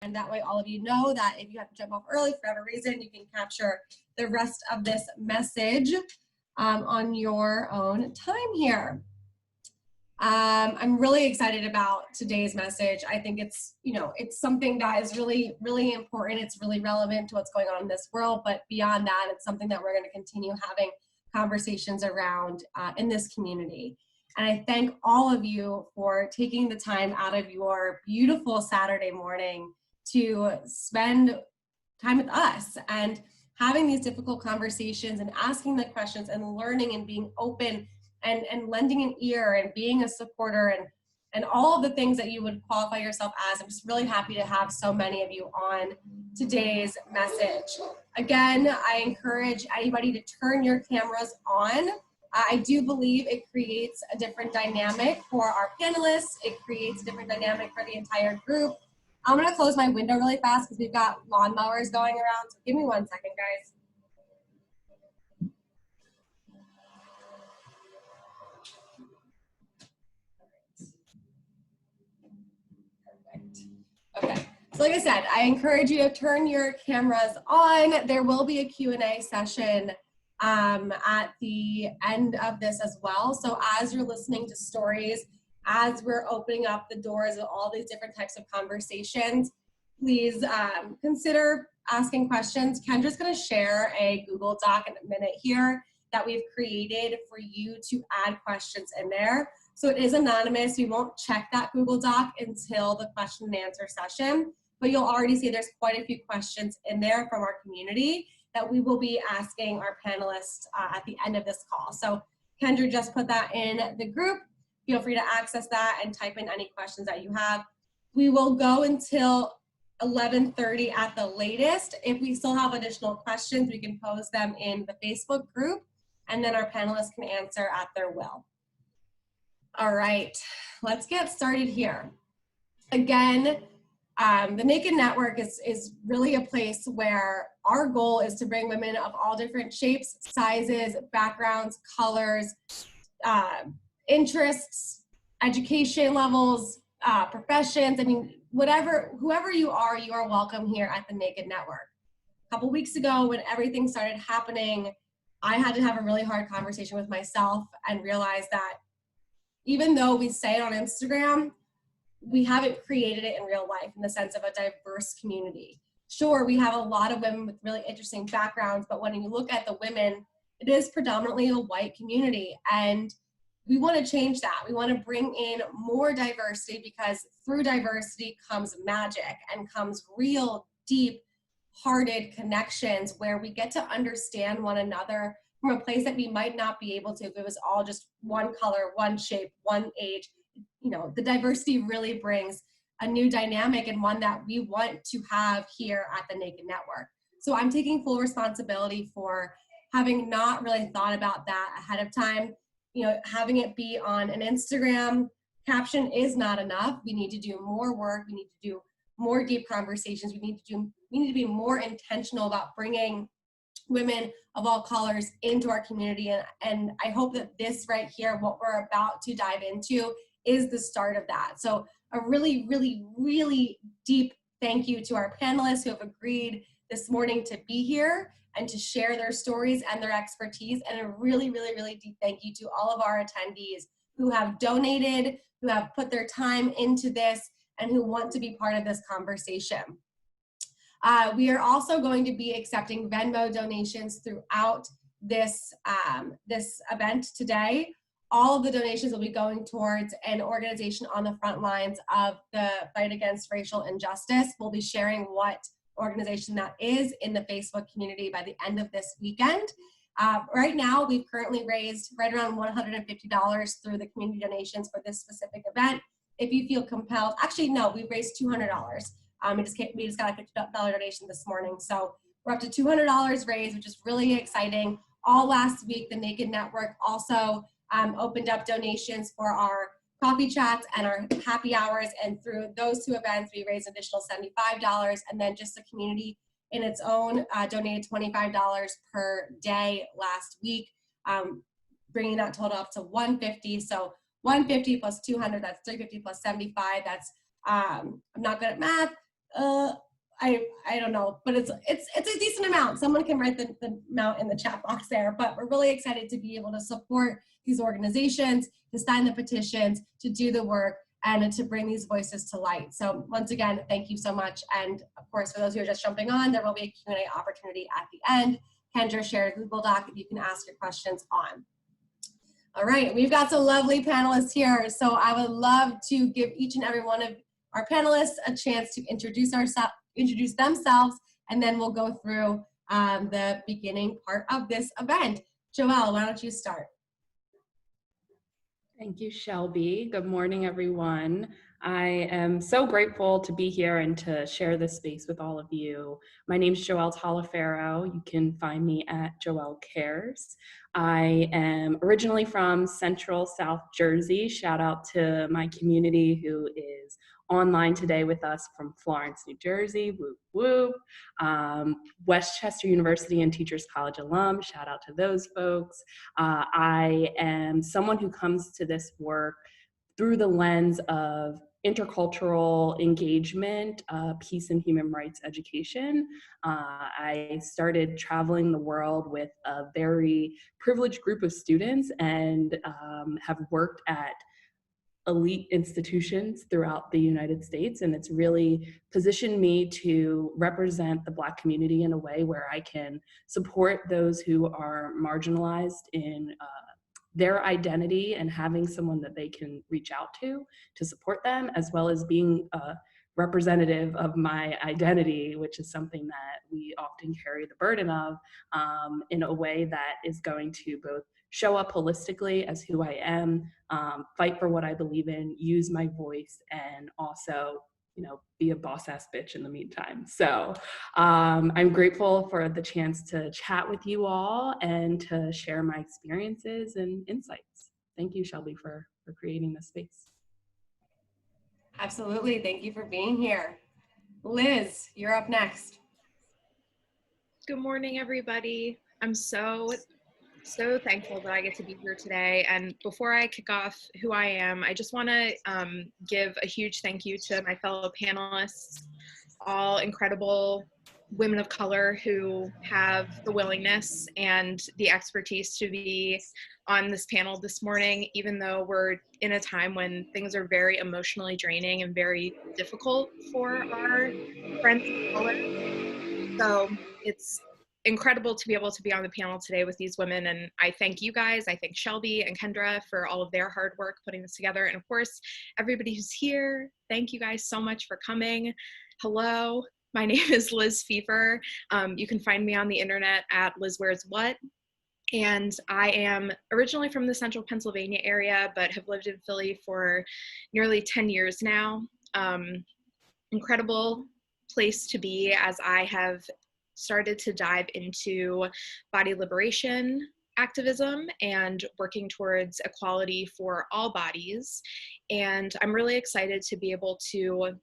And that way all of you know that if you have to jump off early for whatever reason, you can capture the rest of this message on your own time here. I'm really excited about today's message. I think it's, it's something that is really, really important. It's really relevant to what's going on in this world, but beyond that, it's something that we're going to continue having conversations around in this community. And I thank all of you for taking the time out of your beautiful Saturday morning to spend time with us and having these difficult conversations and asking the questions and learning and being open and lending an ear and being a supporter and all of the things that you would qualify yourself as. I'm just really happy to have so many of you on today's message. Again, I encourage anybody to turn your cameras on. I do believe it creates a different dynamic for our panelists. It creates a different dynamic for the entire group. I'm gonna close my window really fast because we've got lawnmowers going around. So give me 1 second, guys. Okay, so like I said, I encourage you to turn your cameras on. There will be a Q&A session at the end of this as well. So as you're listening to stories, as we're opening up the doors of all these different types of conversations, please consider asking questions. Kendra's gonna share a Google Doc in a minute here that we've created for you to add questions in there. So it is anonymous. We won't check that Google Doc until the question and answer session, but you'll already see there's quite a few questions in there from our community that we will be asking our panelists at the end of this call. So Kendra just put that in the group. Feel free to access that and type in any questions that you have. We will go until 11:30 at the latest. If we still have additional questions, we can pose them in the Facebook group, and then our panelists can answer at their will. All right, let's get started here. Again, the Naked Network is really a place where our goal is to bring women of all different shapes, sizes, backgrounds, colors, interests, education levels, professions. I mean, whoever you are welcome here at the Naked Network. A couple weeks ago when everything started happening, I had to have a really hard conversation with myself and realize that even though we say it on Instagram, we haven't created it in real life in the sense of a diverse community. Sure, we have a lot of women with really interesting backgrounds, but when you look at the women, it is predominantly a white community, and we want to change that. We want to bring in more diversity because through diversity comes magic and comes real deep-hearted connections where we get to understand one another from a place that we might not be able to if it was all just one color, one shape, one age. The diversity really brings a new dynamic and one that we want to have here at the Naked Network. So I'm taking full responsibility for having not really thought about that ahead of time. Having it be on an Instagram caption is not enough. We need to do more work. We need to do more deep conversations. We need to be more intentional about bringing women of all colors into our community. And I hope that this right here, what we're about to dive into, is the start of that. So a really, really, really deep thank you to our panelists who have agreed this morning to be here and to share their stories and their expertise. And a really, really, really deep thank you to all of our attendees who have donated, who have put their time into this, and who want to be part of this conversation. We are also going to be accepting Venmo donations throughout this event today. All of the donations will be going towards an organization on the front lines of the fight against racial injustice. We'll be sharing what organization that is in the Facebook community by the end of this weekend. Right now, we've currently raised right around $150 through the community donations for this specific event. If you feel compelled, actually no, we've raised $200. We just got a $50 donation this morning. So we're up to $200 raised, which is really exciting. All last week, the Naked Network also opened up donations for our coffee chats and our happy hours. And through those two events, we raised an additional $75. And then just the community in its own donated $25 per day last week, bringing that total up to $150. So $150 plus $200, that's $350 plus $75. That's, I'm not good at math, I don't know, but it's a decent amount. Someone can write the amount in the chat box there, but we're really excited to be able to support these organizations, to sign the petitions, to do the work, and to bring these voices to light. So once again, thank you so much. And of course, for those who are just jumping on, there will be a Q&A opportunity at the end. Kendra shared a Google Doc that you can ask your questions on. All right, we've got some lovely panelists here. So I would love to give each and every one of our panelists a chance to introduce themselves, and then we'll go through the beginning part of this event. Joelle, why don't you start? Thank you, Shelby. Good morning, everyone. I am so grateful to be here and to share this space with all of you. My name is Joelle Tolifero. You can find me at Joelle Cares. I am originally from Central South Jersey. Shout out to my community who is online today with us from Florence, New Jersey. Whoop, whoop. Westchester University and Teachers College alum. Shout out to those folks. I am someone who comes to this work through the lens of intercultural engagement, peace and human rights education. I started traveling the world with a very privileged group of students and have worked at elite institutions throughout the United States, and it's really positioned me to represent the Black community in a way where I can support those who are marginalized in their identity and having someone that they can reach out to support them, as well as being a representative of my identity, which is something that we often carry the burden of, in a way that is going to both show up holistically as who I am, fight for what I believe in, use my voice, and also, you know, be a boss ass bitch in the meantime. So I'm grateful for the chance to chat with you all and to share my experiences and insights. Thank you, Shelby, for creating this space. Absolutely, thank you for being here. Liz, you're up next. Good morning, everybody. I'm so thankful that I get to be here today. And before I kick off who I am, I just want to give a huge thank you to my fellow panelists, all incredible women of color who have the willingness and the expertise to be on this panel this morning, even though we're in a time when things are very emotionally draining and very difficult for our friends of color. So it's incredible to be able to be on the panel today with these women, and I thank you guys. I thank Shelby and Kendra for all of their hard work putting this together, and of course everybody who's here. Thank you guys so much for coming. Hello, my name is Liz Fever. You can find me on the internet at Liz Wears What, and I am originally from the central Pennsylvania area but have lived in Philly for nearly 10 years now. Incredible place to be as I have started to dive into body liberation activism and working towards equality for all bodies. And I'm really excited to be able to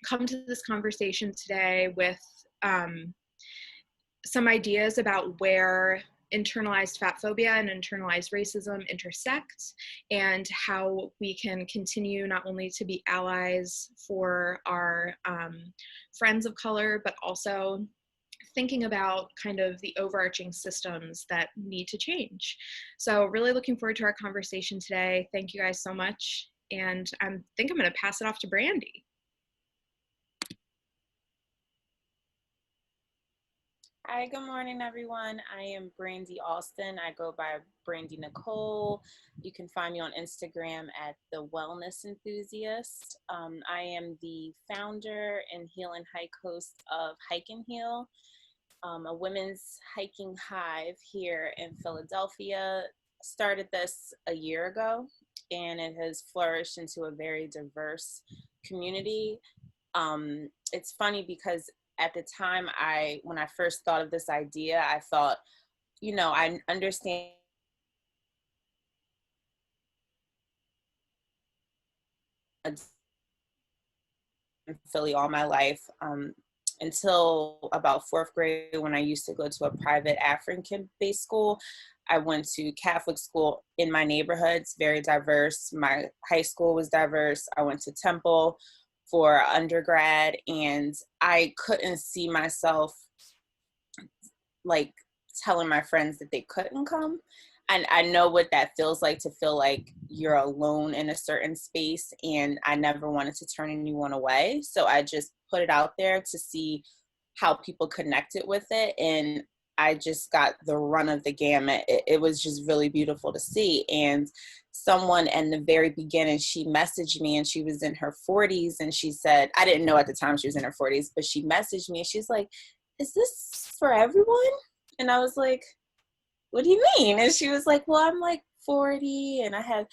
come to this conversation today with some ideas about where internalized fat phobia and internalized racism intersect, and how we can continue not only to be allies for our friends of color, but also thinking about kind of the overarching systems that need to change. So really looking forward to our conversation today. Thank you guys so much. And I think I'm going to pass it off to Brandi. Hi, good morning, everyone. I am Brandi Aulston. I go by Brandi Nicole. You can find me on Instagram at The Wellness Enthusiast. I am the founder and heel and hike host of Hike and Heel, a women's hiking hive here in Philadelphia. Started this a year ago, and it has flourished into a very diverse community. It's funny because at the time, when I first thought of this idea, I thought, you know, I understand in Philly all my life, until about fourth grade, when I used to go to a private African-based school. I went to Catholic school in my neighborhood. It's very diverse. My high school was diverse. I went to Temple. for undergrad, and I couldn't see myself like telling my friends that they couldn't come. And I know what that feels like, to feel like you're alone in a certain space, and I never wanted to turn anyone away. So I just put it out there to see how people connected with it, and I just got the run of the gamut. It was just really beautiful to see. And someone in the very beginning, she messaged me, and she was in her 40s, and she said, I didn't know at the time she was in her 40s, but she messaged me and she's like, is this for everyone? And I was like, what do you mean? And she was like, well, I'm like 40 and I have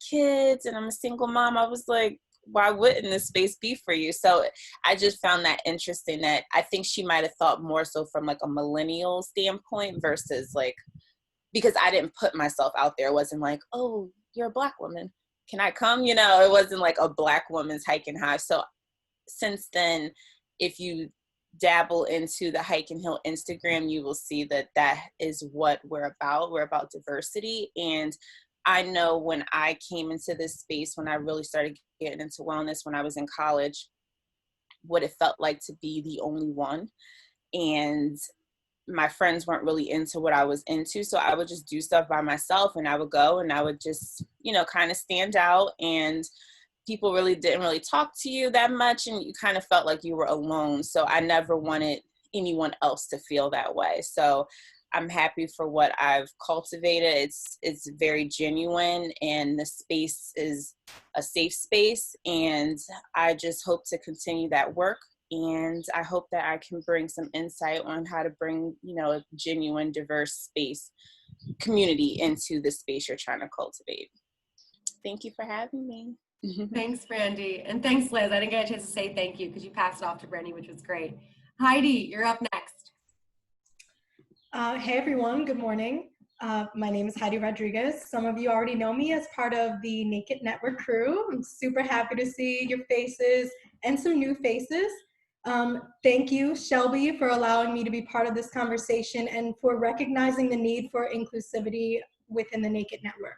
kids and I'm a single mom. I was like, why wouldn't this space be for you? So I just found that interesting, that I think she might have thought more so from like a millennial standpoint versus like, because I didn't put myself out there. It wasn't like, oh, you're a Black woman, can I come? You know, it wasn't like a Black woman's hike and high. So since then, if you dabble into the Hike and Hill Instagram, you will see that that is what we're about. We're about diversity. And I know when I came into this space, when I really started getting into wellness, when I was in college, what it felt like to be the only one. And my friends weren't really into what I was into. So I would just do stuff by myself, and I would go and I would just, you know, kind of stand out, and people really didn't really talk to you that much, and you kind of felt like you were alone. So I never wanted anyone else to feel that way. So I'm happy for what I've cultivated. It's very genuine, and the space is a safe space, and I just hope to continue that work. And I hope that I can bring some insight on how to bring, you know, a genuine, diverse space community into the space you're trying to cultivate. Thank you for having me. Thanks, Brandi. And thanks, Liz. I didn't get a chance to say thank you because you passed it off to Brandi, which was great. Haidee, you're up next. Hey, everyone. Good morning. My name is Haidee Rodriguez. Some of you already know me as part of the Naked Network crew. I'm super happy to see your faces and some new faces. Thank you, Shelby, for allowing me to be part of this conversation and for recognizing the need for inclusivity within the Naked Network.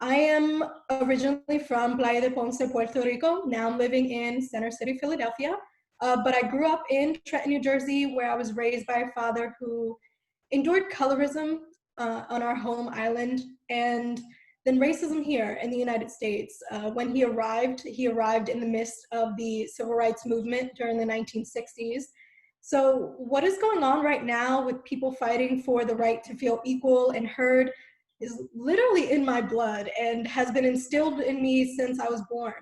I am originally from Playa de Ponce, Puerto Rico. Now I'm living in Center City, Philadelphia. But I grew up in Trenton, New Jersey, where I was raised by a father who endured colorism on our home island, and then racism here in the United States. When he arrived in the midst of the civil rights movement during the 1960s. So what is going on right now with people fighting for the right to feel equal and heard is literally in my blood and has been instilled in me since I was born.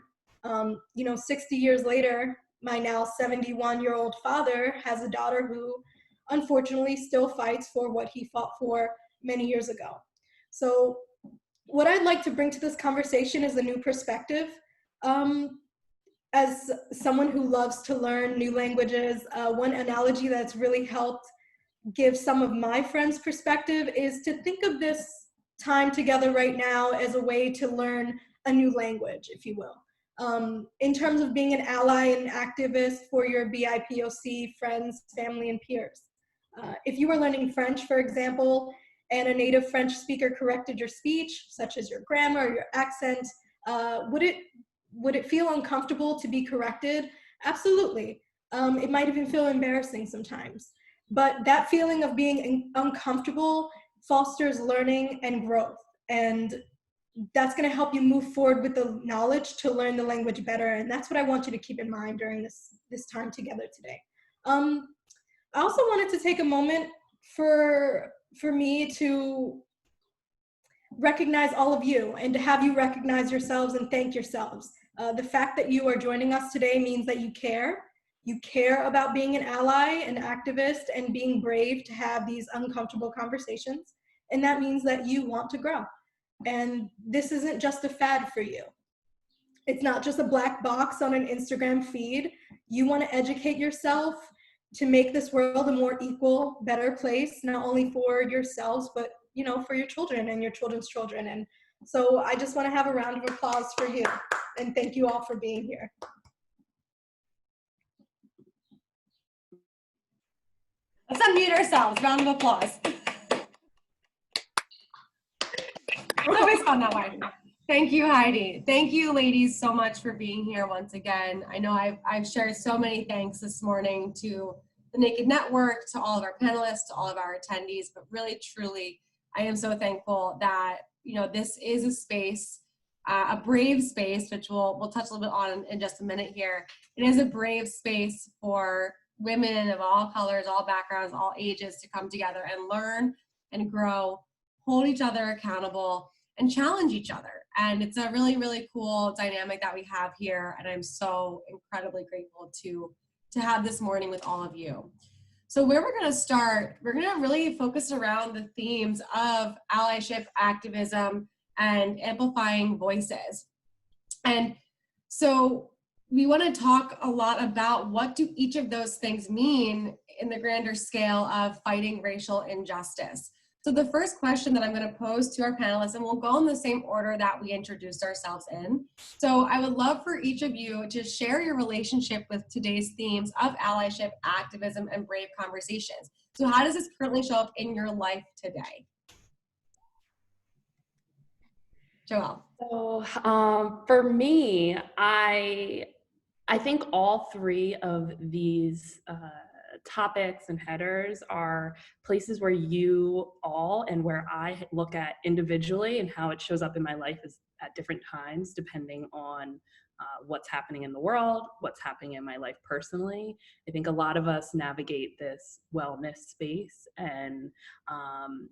60 years later, my now 71-year-old father has a daughter who unfortunately still fights for what he fought for many years ago. So what I'd like to bring to this conversation is a new perspective. As someone who loves to learn new languages, one analogy that's really helped give some of my friends' perspective is to think of this time together right now as a way to learn a new language, if you will. In terms of being an ally and activist for your BIPOC friends, family, and peers. If you were learning French, for example, and a native French speaker corrected your speech, such as your grammar or your accent, would it feel uncomfortable to be corrected? Absolutely. It might even feel embarrassing sometimes. But that feeling of being uncomfortable fosters learning and growth. And that's going to help you move forward with the knowledge to learn the language better. And that's what I want you to keep in mind during this time together today. I also wanted to take a moment for me to recognize all of you and to have you recognize yourselves and thank yourselves. The fact that you are joining us today means that you care. You care about being an ally, an activist, and being brave to have these uncomfortable conversations. And that means that you want to grow. And this isn't just a fad for you. It's not just a black box on an Instagram feed. You want to educate yourself to make this world a more equal, better place, not only for yourselves, but for your children and your children's children. And so I just want to have a round of applause for you. And thank you all for being here. Let's unmute ourselves. Round of applause. It's always fun that way. Thank you, Heidi. Thank you, ladies, so much for being here once again. I know I've shared so many thanks this morning to the Naked Network, to all of our panelists, to all of our attendees, but really, truly, I am so thankful that, you know, this is a space, a brave space, which we'll touch a little bit on in just a minute here. It is a brave space for women of all colors, all backgrounds, all ages to come together and learn and grow, hold each other accountable, and challenge each other. And it's a really, really cool dynamic that we have here. And I'm so incredibly grateful to have this morning with all of you. So where we're gonna start, we're gonna really focus around the themes of allyship, activism, and amplifying voices. And so we wanna talk a lot about what do each of those things mean in the grander scale of fighting racial injustice. So the first question that I'm going to pose to our panelists, and we'll go in the same order that we introduced ourselves in. So I would love for each of you to share your relationship with today's themes of allyship, activism, and brave conversations. So how does this currently show up in your life today? Joelle. So for me, I think all three of these topics and headers are places where you all and where I look at individually and how it shows up in my life is at different times, depending on what's happening in the world, what's happening in my life personally. I think a lot of us navigate this wellness space, and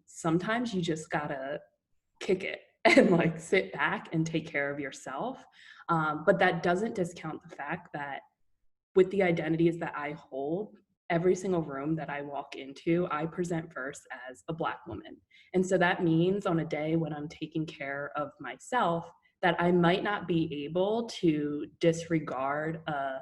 sometimes you just gotta kick it and like sit back and take care of yourself. But that doesn't discount the fact that with the identities that I hold, every single room that I walk into, I present first as a Black woman. And so that means on a day when I'm taking care of myself, that I might not be able to disregard a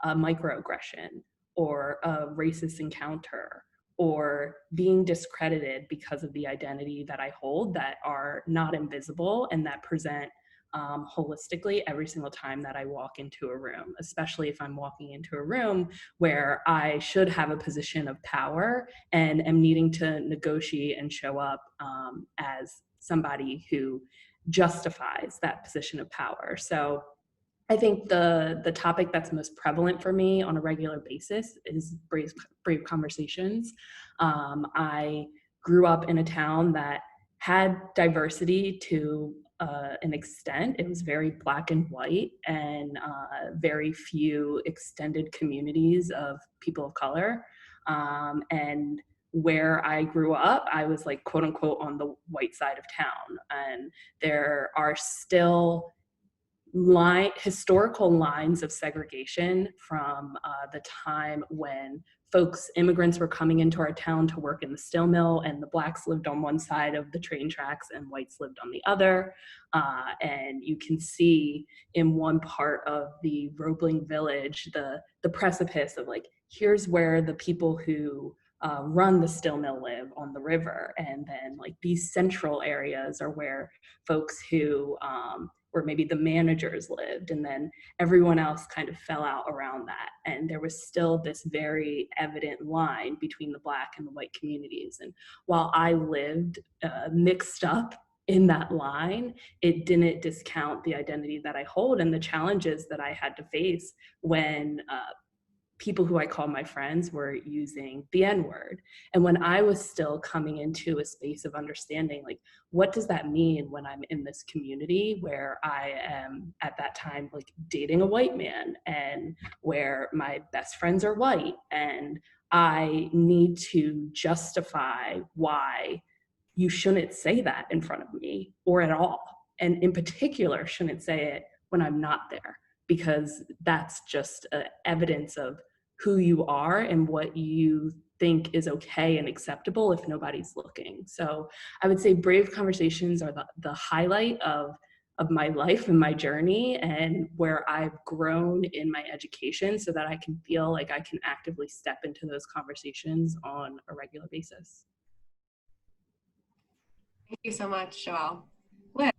microaggression or a racist encounter or being discredited because of the identity that I hold that are not invisible and that present holistically every single time that I walk into a room, especially if I'm walking into a room where I should have a position of power and am needing to negotiate and show up as somebody who justifies that position of power. So I think the topic that's most prevalent for me on a regular basis is brave conversations. I grew up in a town that had diversity to an extent. It was very Black and white, and very few extended communities of people of color. And where I grew up, I was like, quote unquote, on the white side of town. And there are still historical lines of segregation from the time when immigrants were coming into our town to work in the steel mill, and the Blacks lived on one side of the train tracks and whites lived on the other. And you can see in one part of the Roebling village, the precipice of like, here's where the people who run the steel mill live on the river. And then like these central areas are where folks who where maybe the managers lived, and then everyone else kind of fell out around that. And there was still this very evident line between the Black and the white communities. And while I lived mixed up in that line, it didn't discount the identity that I hold and the challenges that I had to face when people who I call my friends were using the N-word. And when I was still coming into a space of understanding, like, what does that mean when I'm in this community where I am at that time like dating a white man and where my best friends are white, and I need to justify why you shouldn't say that in front of me or at all. And in particular, shouldn't say it when I'm not there, because that's just evidence of who you are and what you think is okay and acceptable if nobody's looking. So I would say brave conversations are the highlight of my life and my journey, and where I've grown in my education so that I can feel like I can actively step into those conversations on a regular basis. Thank you so much, Joelle. Liz.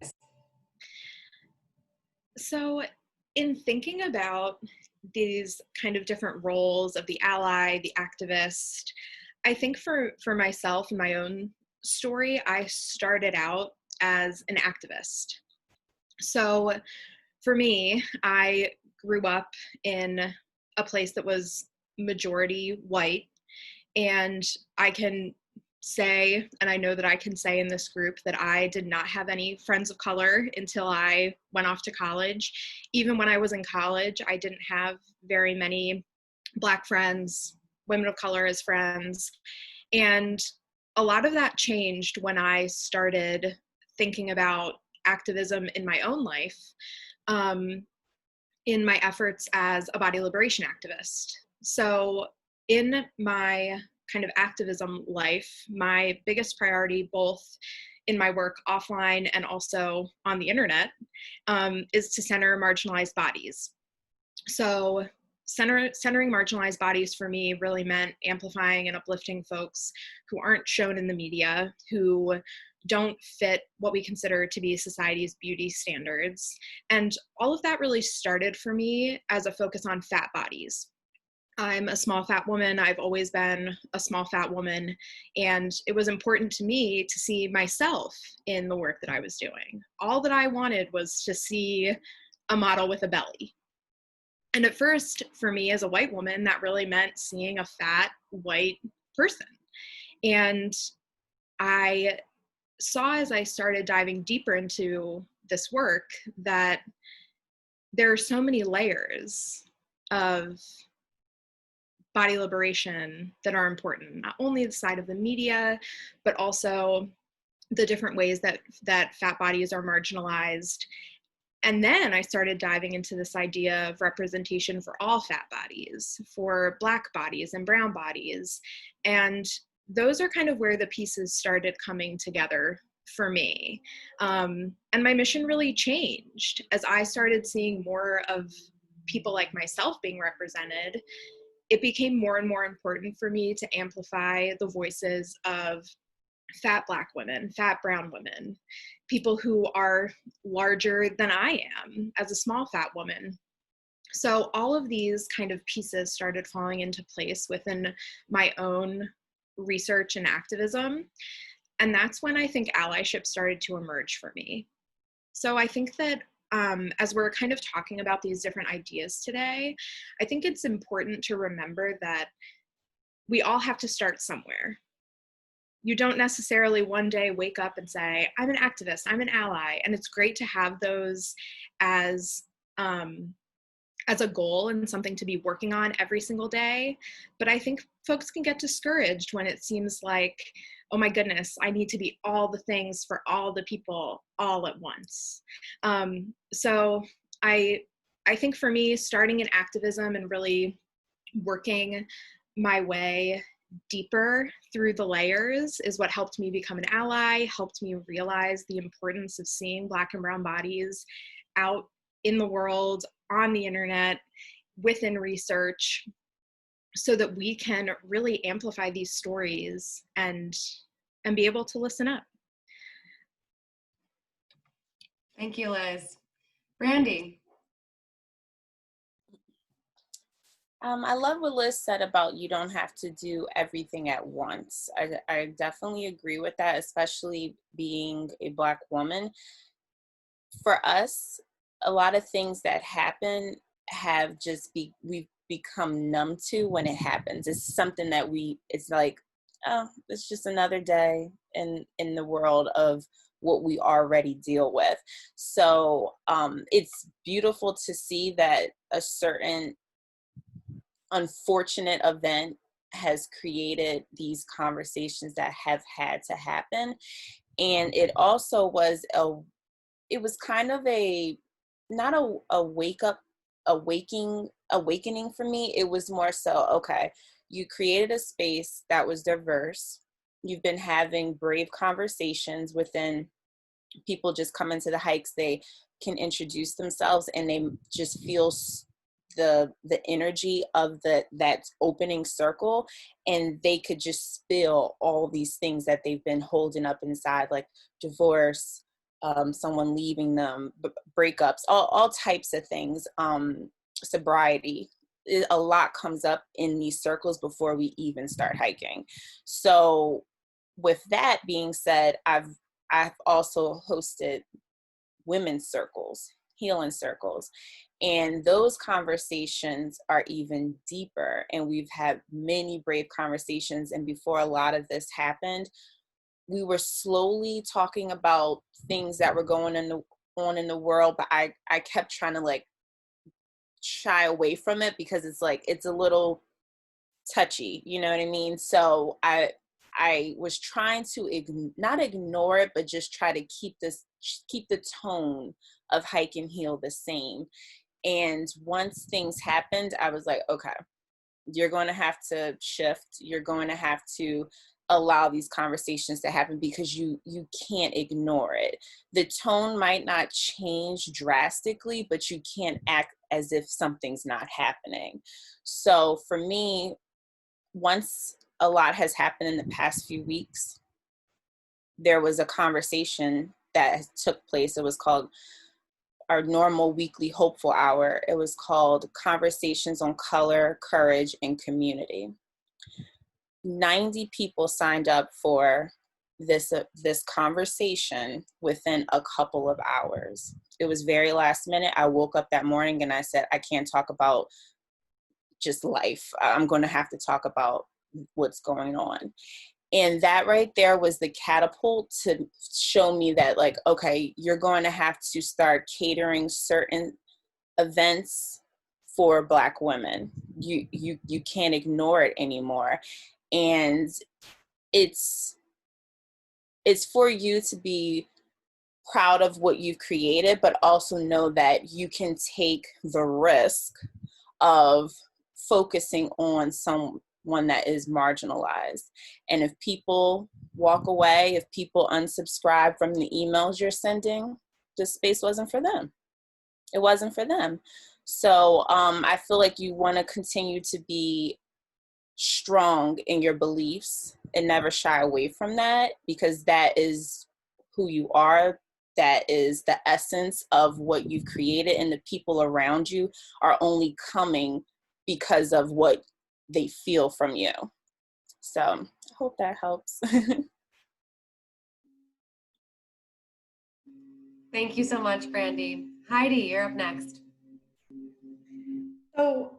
So in thinking about these kind of different roles of the ally, the activist, I think for myself and my own story, I started out as an activist. So for me, I grew up in a place that was majority white, and I can say, and I know that I can say in this group, that I did not have any friends of color until I went off to college. Even when I was in college, I didn't have very many Black friends, women of color as friends. And a lot of that changed when I started thinking about activism in my own life, in my efforts as a body liberation activist. So in my kind of activism life, my biggest priority, both in my work offline and also on the internet, is to center marginalized bodies. So centering marginalized bodies for me really meant amplifying and uplifting folks who aren't shown in the media, who don't fit what we consider to be society's beauty standards. And all of that really started for me as a focus on fat bodies. I'm a small fat woman. I've always been a small fat woman. And it was important to me to see myself in the work that I was doing. All that I wanted was to see a model with a belly. And at first, for me as a white woman, that really meant seeing a fat white person. And I saw, as I started diving deeper into this work, that there are so many layers of body liberation that are important, not only the side of the media, but also the different ways that fat bodies are marginalized. And then I started diving into this idea of representation for all fat bodies, for Black bodies and brown bodies. And those are kind of where the pieces started coming together for me. And my mission really changed as I started seeing more of people like myself being represented. It became more and more important for me to amplify the voices of fat Black women, fat brown women, people who are larger than I am as a small fat woman. So all of these kind of pieces started falling into place within my own research and activism. And that's when I think allyship started to emerge for me. So I think that as we're kind of talking about these different ideas today, I think it's important to remember that we all have to start somewhere. You don't necessarily one day wake up and say, I'm an activist, I'm an ally. And it's great to have those as a goal and something to be working on every single day. But I think folks can get discouraged when it seems like, oh my goodness, I need to be all the things for all the people all at once. So I think for me, starting in activism and really working my way deeper through the layers is what helped me become an ally, helped me realize the importance of seeing Black and brown bodies out in the world, on the internet, within research, so that we can really amplify these stories and be able to listen up. Thank you, Liz. Brandi. I love what Liz said about you don't have to do everything at once. I definitely agree with that, especially being a Black woman. For us, a lot of things that happen have we've become numb to when it happens. It's something that it's like, oh, it's just another day in the world of what we already deal with. So it's beautiful to see that a certain unfortunate event has created these conversations that have had to happen. And it also was it was kind of not a awakening for me. It was more so, okay, you created a space that was diverse. You've been having brave conversations within people just come into the hikes. They can introduce themselves and they just feel the energy of that opening circle, and they could just spill all these things that they've been holding up inside, like divorce, someone leaving them, breakups, all types of things, sobriety. A lot comes up in these circles before we even start hiking. So with that being said, I've also hosted women's circles, healing circles. And those conversations are even deeper. And we've had many brave conversations. And before a lot of this happened, we were slowly talking about things that were going on in the world, but I kept trying to like shy away from it because it's like, it's a little touchy, you know what I mean? So I was trying to not ignore it, but just try to keep the tone of Hike and Heal the same. And once things happened, I was like, okay, you're going to have to shift. You're going to have to allow these conversations to happen because you can't ignore it. The tone might not change drastically, but you can't act as if something's not happening. So for me, once a lot has happened in the past few weeks, there was a conversation that took place. It was called our normal weekly hopeful hour. It was called Conversations on Color, Courage, and Community. 90 people signed up for this conversation within a couple of hours. It was very last minute. I woke up that morning and I said, I can't talk about just life. I'm going to have to talk about what's going on. And that right there was the catapult to show me that, like, okay, you're going to have to start catering certain events for Black women. You can't ignore it anymore. And it's for you to be proud of what you've created, but also know that you can take the risk of focusing on someone that is marginalized. And if people walk away, if people unsubscribe from the emails you're sending, this space wasn't for them. It wasn't for them. So I feel like you want to continue to be strong in your beliefs and never shy away from that, because that is who you are. That is the essence of what you've created, and the people around you are only coming because of what they feel from you. So I hope that helps. Thank you so much, Brandi. Haidee, you're up next. So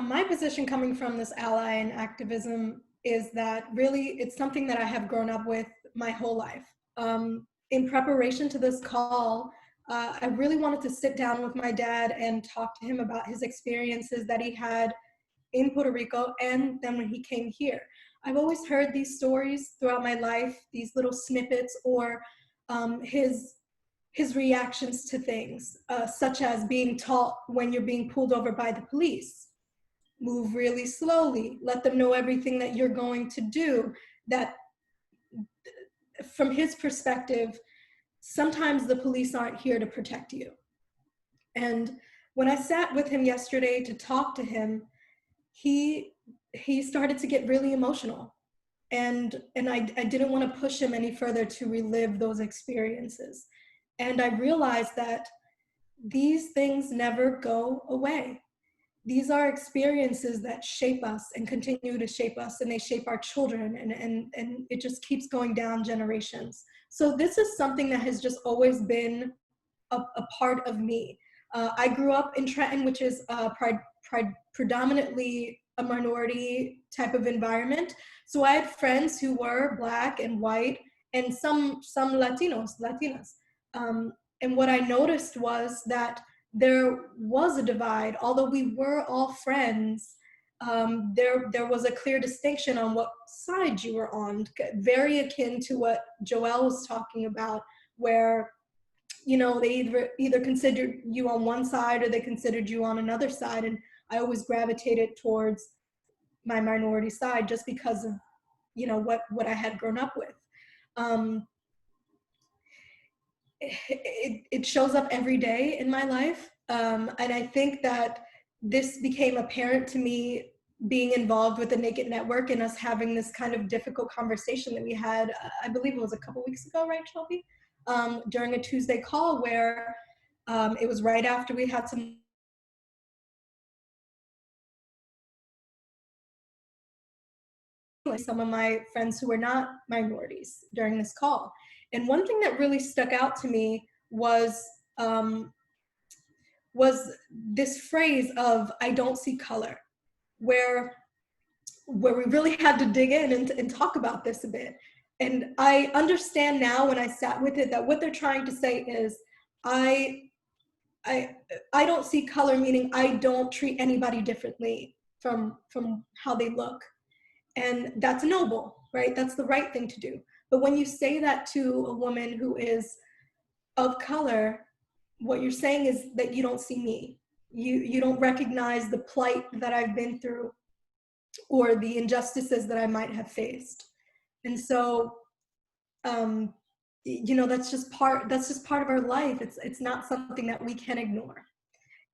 my position coming from this ally and activism is that really it's something that I have grown up with my whole life. In preparation to this call, I really wanted to sit down with my dad and talk to him about his experiences that he had in Puerto Rico and then when he came here. I've always heard these stories throughout my life, these little snippets, or his reactions to things, such as being taught when you're being pulled over by the police. Move really slowly, let them know everything that you're going to do. That from his perspective, sometimes the police aren't here to protect you. And when I sat with him yesterday to talk to him, he started to get really emotional. And I didn't want to push him any further to relive those experiences. And I realized that these things never go away. These are experiences that shape us and continue to shape us, and they shape our children, and it just keeps going down generations. So this is something that has just always been a part of me. I grew up in Trenton, which is predominantly a minority type of environment. So I had friends who were Black and white, and some Latinas. And what I noticed was that there was a divide. Although we were all friends, there was a clear distinction on what side you were on, very akin to what Joelle was talking about, where they either considered you on one side or they considered you on another side. And I always gravitated towards my minority side just because of what I had grown up with. It shows up every day in my life, and I think that this became apparent to me being involved with the Naked Network and us having this kind of difficult conversation that we had, I believe it was a couple weeks ago, right, Shelby? During a Tuesday call where it was right after we had some of my friends who were not minorities during this call. And one thing that really stuck out to me was was this phrase of "I don't see color," where we really had to dig in and talk about this a bit. And I understand now when I sat with it that what they're trying to say is, I don't see color, meaning I don't treat anybody differently from how they look. And that's noble, right? That's the right thing to do. But when you say that to a woman who is of color, what you're saying is that you don't see me. You don't recognize the plight that I've been through or the injustices that I might have faced. And so, you know, that's just part of our life. It's not something that we can ignore.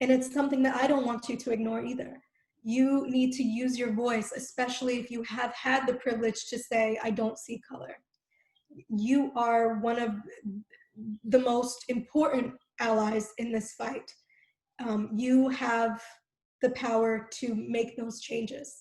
And it's something that I don't want you to ignore either. You need to use your voice, especially if you have had the privilege to say, I don't see color. You are one of the most important allies in this fight. You have the power to make those changes.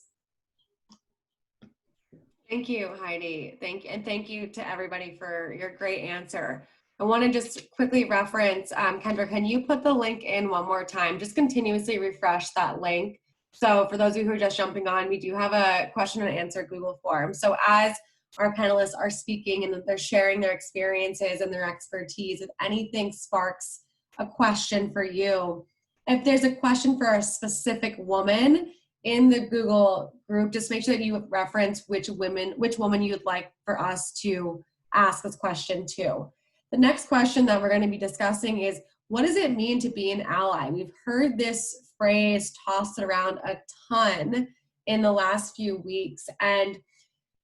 Thank you, Haidee. Thank you to everybody for your great answer. I want to just quickly reference, Kendra, can you put the link in one more time? Just continuously refresh that link. So for those of you who are just jumping on, we do have a question and answer Google form. So as our panelists are speaking and they're sharing their experiences and their expertise, if anything sparks a question for you, if there's a question for a specific woman in the Google group, just make sure that you reference which woman you'd like for us to ask this question to. The next question that we're going to be discussing is, what does it mean to be an ally? We've heard this phrase tossed around a ton in the last few weeks. And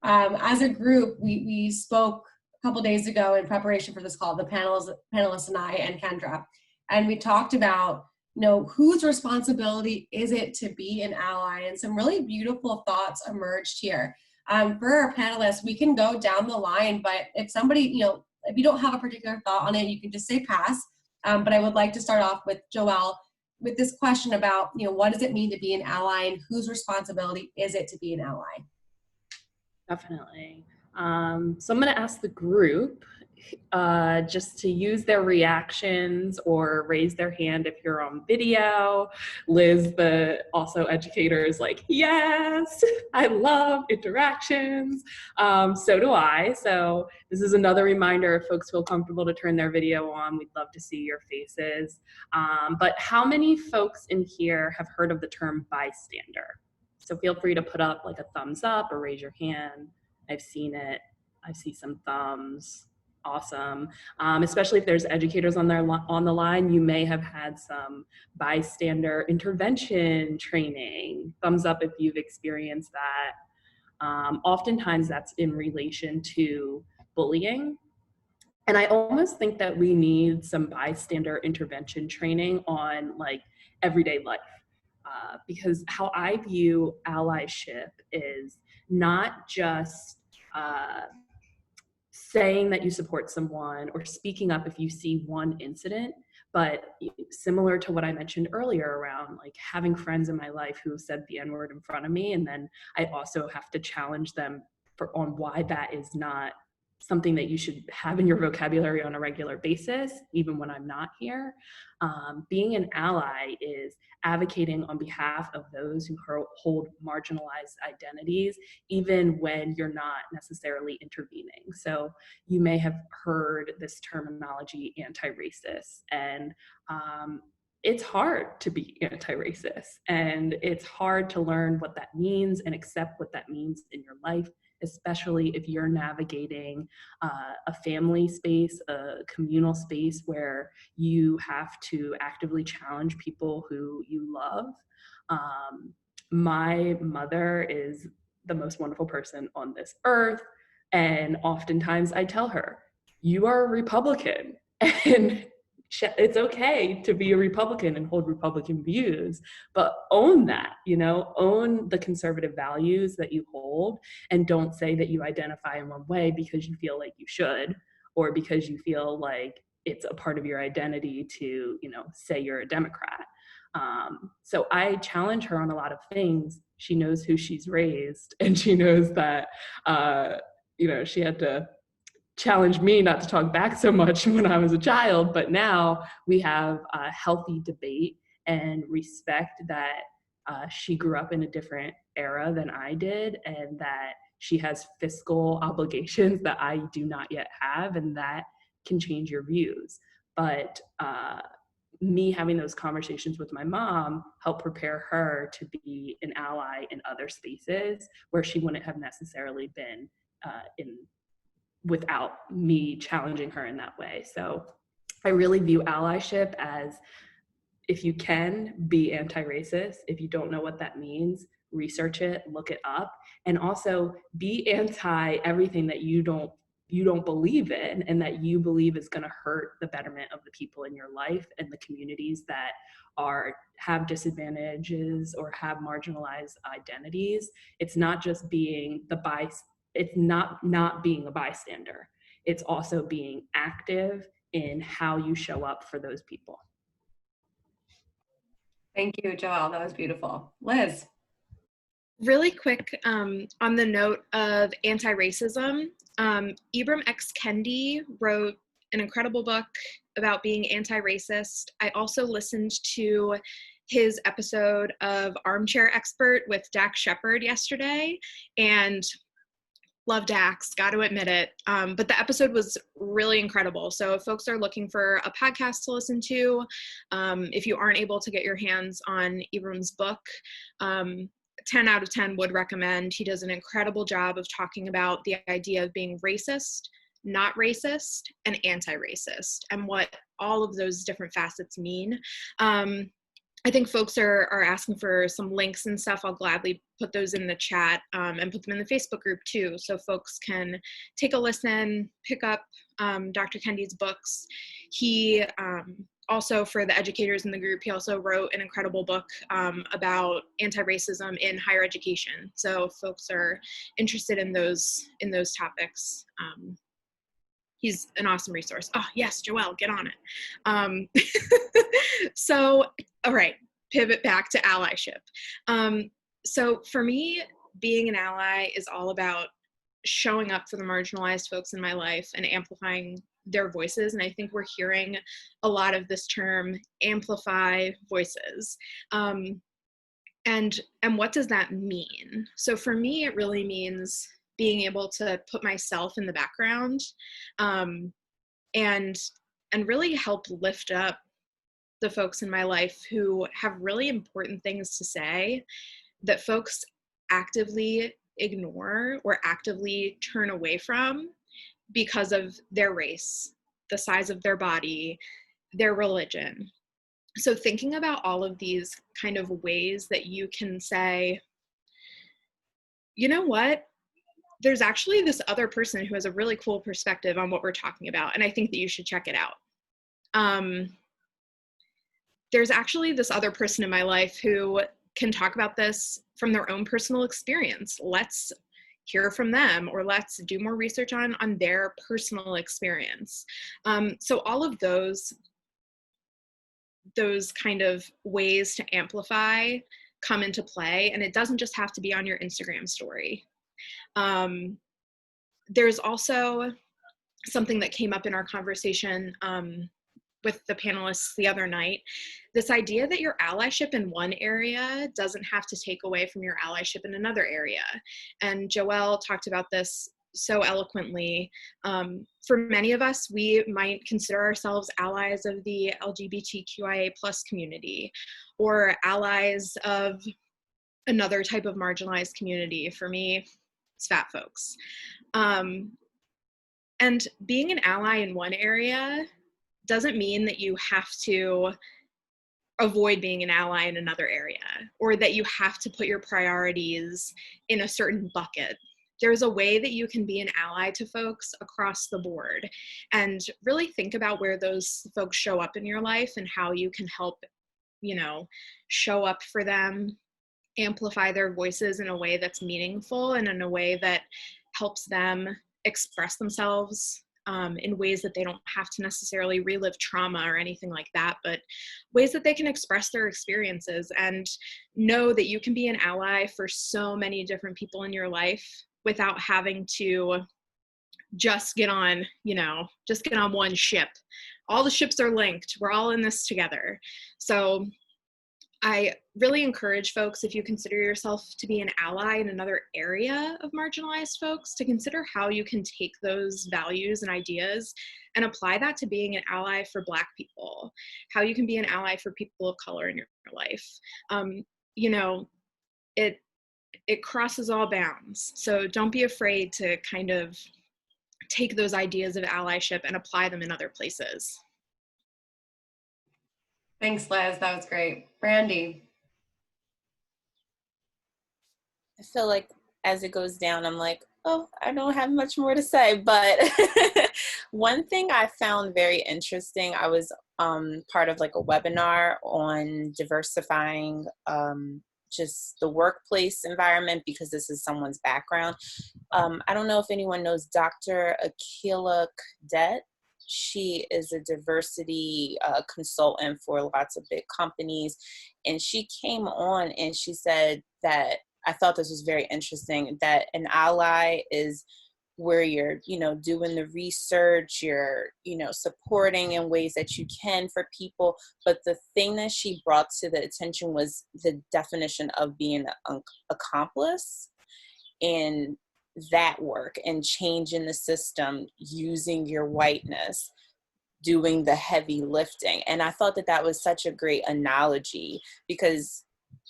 as a group, we spoke a couple days ago in preparation for this call, the panelists and I and Kendra, and we talked about, you know, whose responsibility is it to be an ally? And some really beautiful thoughts emerged here. For our panelists, we can go down the line, but if somebody, you know, if you don't have a particular thought on it, you can just say pass. But I would like to start off with Joelle with this question about, you know, what does it mean to be an ally and whose responsibility is it to be an ally? Definitely. So I'm going to ask the group just to use their reactions or raise their hand if you're on video. Liz, the also educator, is like, yes, I love interactions. So do I. So this is another reminder, if folks feel comfortable to turn their video on, we'd love to see your faces. But how many folks in here have heard of the term bystander? So feel free to put up like a thumbs up or raise your hand. I've seen it. I see some thumbs. Awesome. Especially if there's educators on the line, you may have had some bystander intervention training. Thumbs up if you've experienced that. Oftentimes that's in relation to bullying. And I almost think that we need some bystander intervention training on like everyday life. Because how I view allyship is not just saying that you support someone or speaking up if you see one incident, but similar to what I mentioned earlier around like having friends in my life who said the N-word in front of me, and then I also have to challenge them on why that is not something that you should have in your vocabulary on a regular basis, even when I'm not here. Being an ally is advocating on behalf of those who hold marginalized identities, even when you're not necessarily intervening. So you may have heard this terminology, anti-racist, and it's hard to be anti-racist, and it's hard to learn what that means and accept what that means in your life, especially if you're navigating a family space, a communal space where you have to actively challenge people who you love. My mother is the most wonderful person on this earth, and oftentimes I tell her, you are a Republican, and it's okay to be a Republican and hold Republican views, but own that, you know, own the conservative values that you hold, and don't say that you identify in one way because you feel like you should, or because you feel like it's a part of your identity to, you know, say you're a Democrat. So I challenge her on a lot of things. She knows who she's raised, and she knows that, you know, she had to challenged me not to talk back so much when I was a child, but now we have a healthy debate and respect that she grew up in a different era than I did, and that she has fiscal obligations that I do not yet have, and that can change your views. But me having those conversations with my mom helped prepare her to be an ally in other spaces where she wouldn't have necessarily been in without me challenging her in that way. So I really view allyship as, if you can, be anti-racist. If you don't know what that means, research it, look it up, and also be anti everything that you don't believe in and that you believe is going to hurt the betterment of the people in your life and the communities that have disadvantages or have marginalized identities. It's not just being it's not being a bystander. It's also being active in how you show up for those people. Thank you, Joelle. That was beautiful. Liz. Really quick, on the note of anti-racism, Ibram X. Kendi wrote an incredible book about being anti-racist. I also listened to his episode of Armchair Expert with Dax Shepard yesterday, and love Dax, got to admit it. But the episode was really incredible. So if folks are looking for a podcast to listen to, if you aren't able to get your hands on Ibram's book, 10 out of 10 would recommend. He does an incredible job of talking about the idea of being racist, not racist, and anti-racist, and what all of those different facets mean. I think folks are asking for some links and stuff. I'll gladly put those in the chat and put them in the Facebook group too, so folks can take a listen, pick up Dr. Kendi's books. He also, for the educators in the group, he also wrote an incredible book about anti-racism in higher education. So if folks are interested in those topics, he's an awesome resource. Oh yes, Joelle, get on it. So, all right, pivot back to allyship. So for me, being an ally is all about showing up for the marginalized folks in my life and amplifying their voices. And I think we're hearing a lot of this term, amplify voices. And what does that mean? So for me, it really means being able to put myself in the background and really help lift up the folks in my life who have really important things to say that folks actively ignore or actively turn away from because of their race, the size of their body, their religion. So thinking about all of these kind of ways that you can say, you know what? There's actually this other person who has a really cool perspective on what we're talking about, and I think that you should check it out. There's actually this other person in my life who can talk about this from their own personal experience. Let's hear from them, or let's do more research on their personal experience. So all of those kind of ways to amplify come into play, and it doesn't just have to be on your Instagram story. There's also something that came up in our conversation with the panelists the other night, this idea that your allyship in one area doesn't have to take away from your allyship in another area. And Joelle talked about this so eloquently. For many of us, we might consider ourselves allies of the LGBTQIA+ community, or allies of another type of marginalized community. For me, it's fat folks. And being an ally in one area doesn't mean that you have to avoid being an ally in another area, or that you have to put your priorities in a certain bucket. There's a way that you can be an ally to folks across the board, and really think about where those folks show up in your life and how you can help, show up for them, amplify their voices in a way that's meaningful and in a way that helps them express themselves in ways that they don't have to necessarily relive trauma or anything like that, but ways that they can express their experiences, and know that you can be an ally for so many different people in your life without having to just get on, just get on one ship. All the ships are linked. We're all in this together. So I really encourage folks, if you consider yourself to be an ally in another area of marginalized folks, to consider how you can take those values and ideas and apply that to being an ally for Black people, how you can be an ally for people of color in your life. It crosses all bounds. So don't be afraid to kind of take those ideas of allyship and apply them in other places. Thanks, Liz. That was great. Brandi. I feel like as it goes down, I'm like, oh, I don't have much more to say. But one thing I found very interesting, I was part of like a webinar on diversifying just the workplace environment, because this is someone's background. I don't know if anyone knows Dr. Akila Cadet. She is a diversity consultant for lots of big companies. And she came on and she said that, I thought this was very interesting, that an ally is where you're, doing the research, you're, supporting in ways that you can for people. But the thing that she brought to the attention was the definition of being an accomplice in that work and changing the system using your whiteness, doing the heavy lifting. And I thought that was such a great analogy, because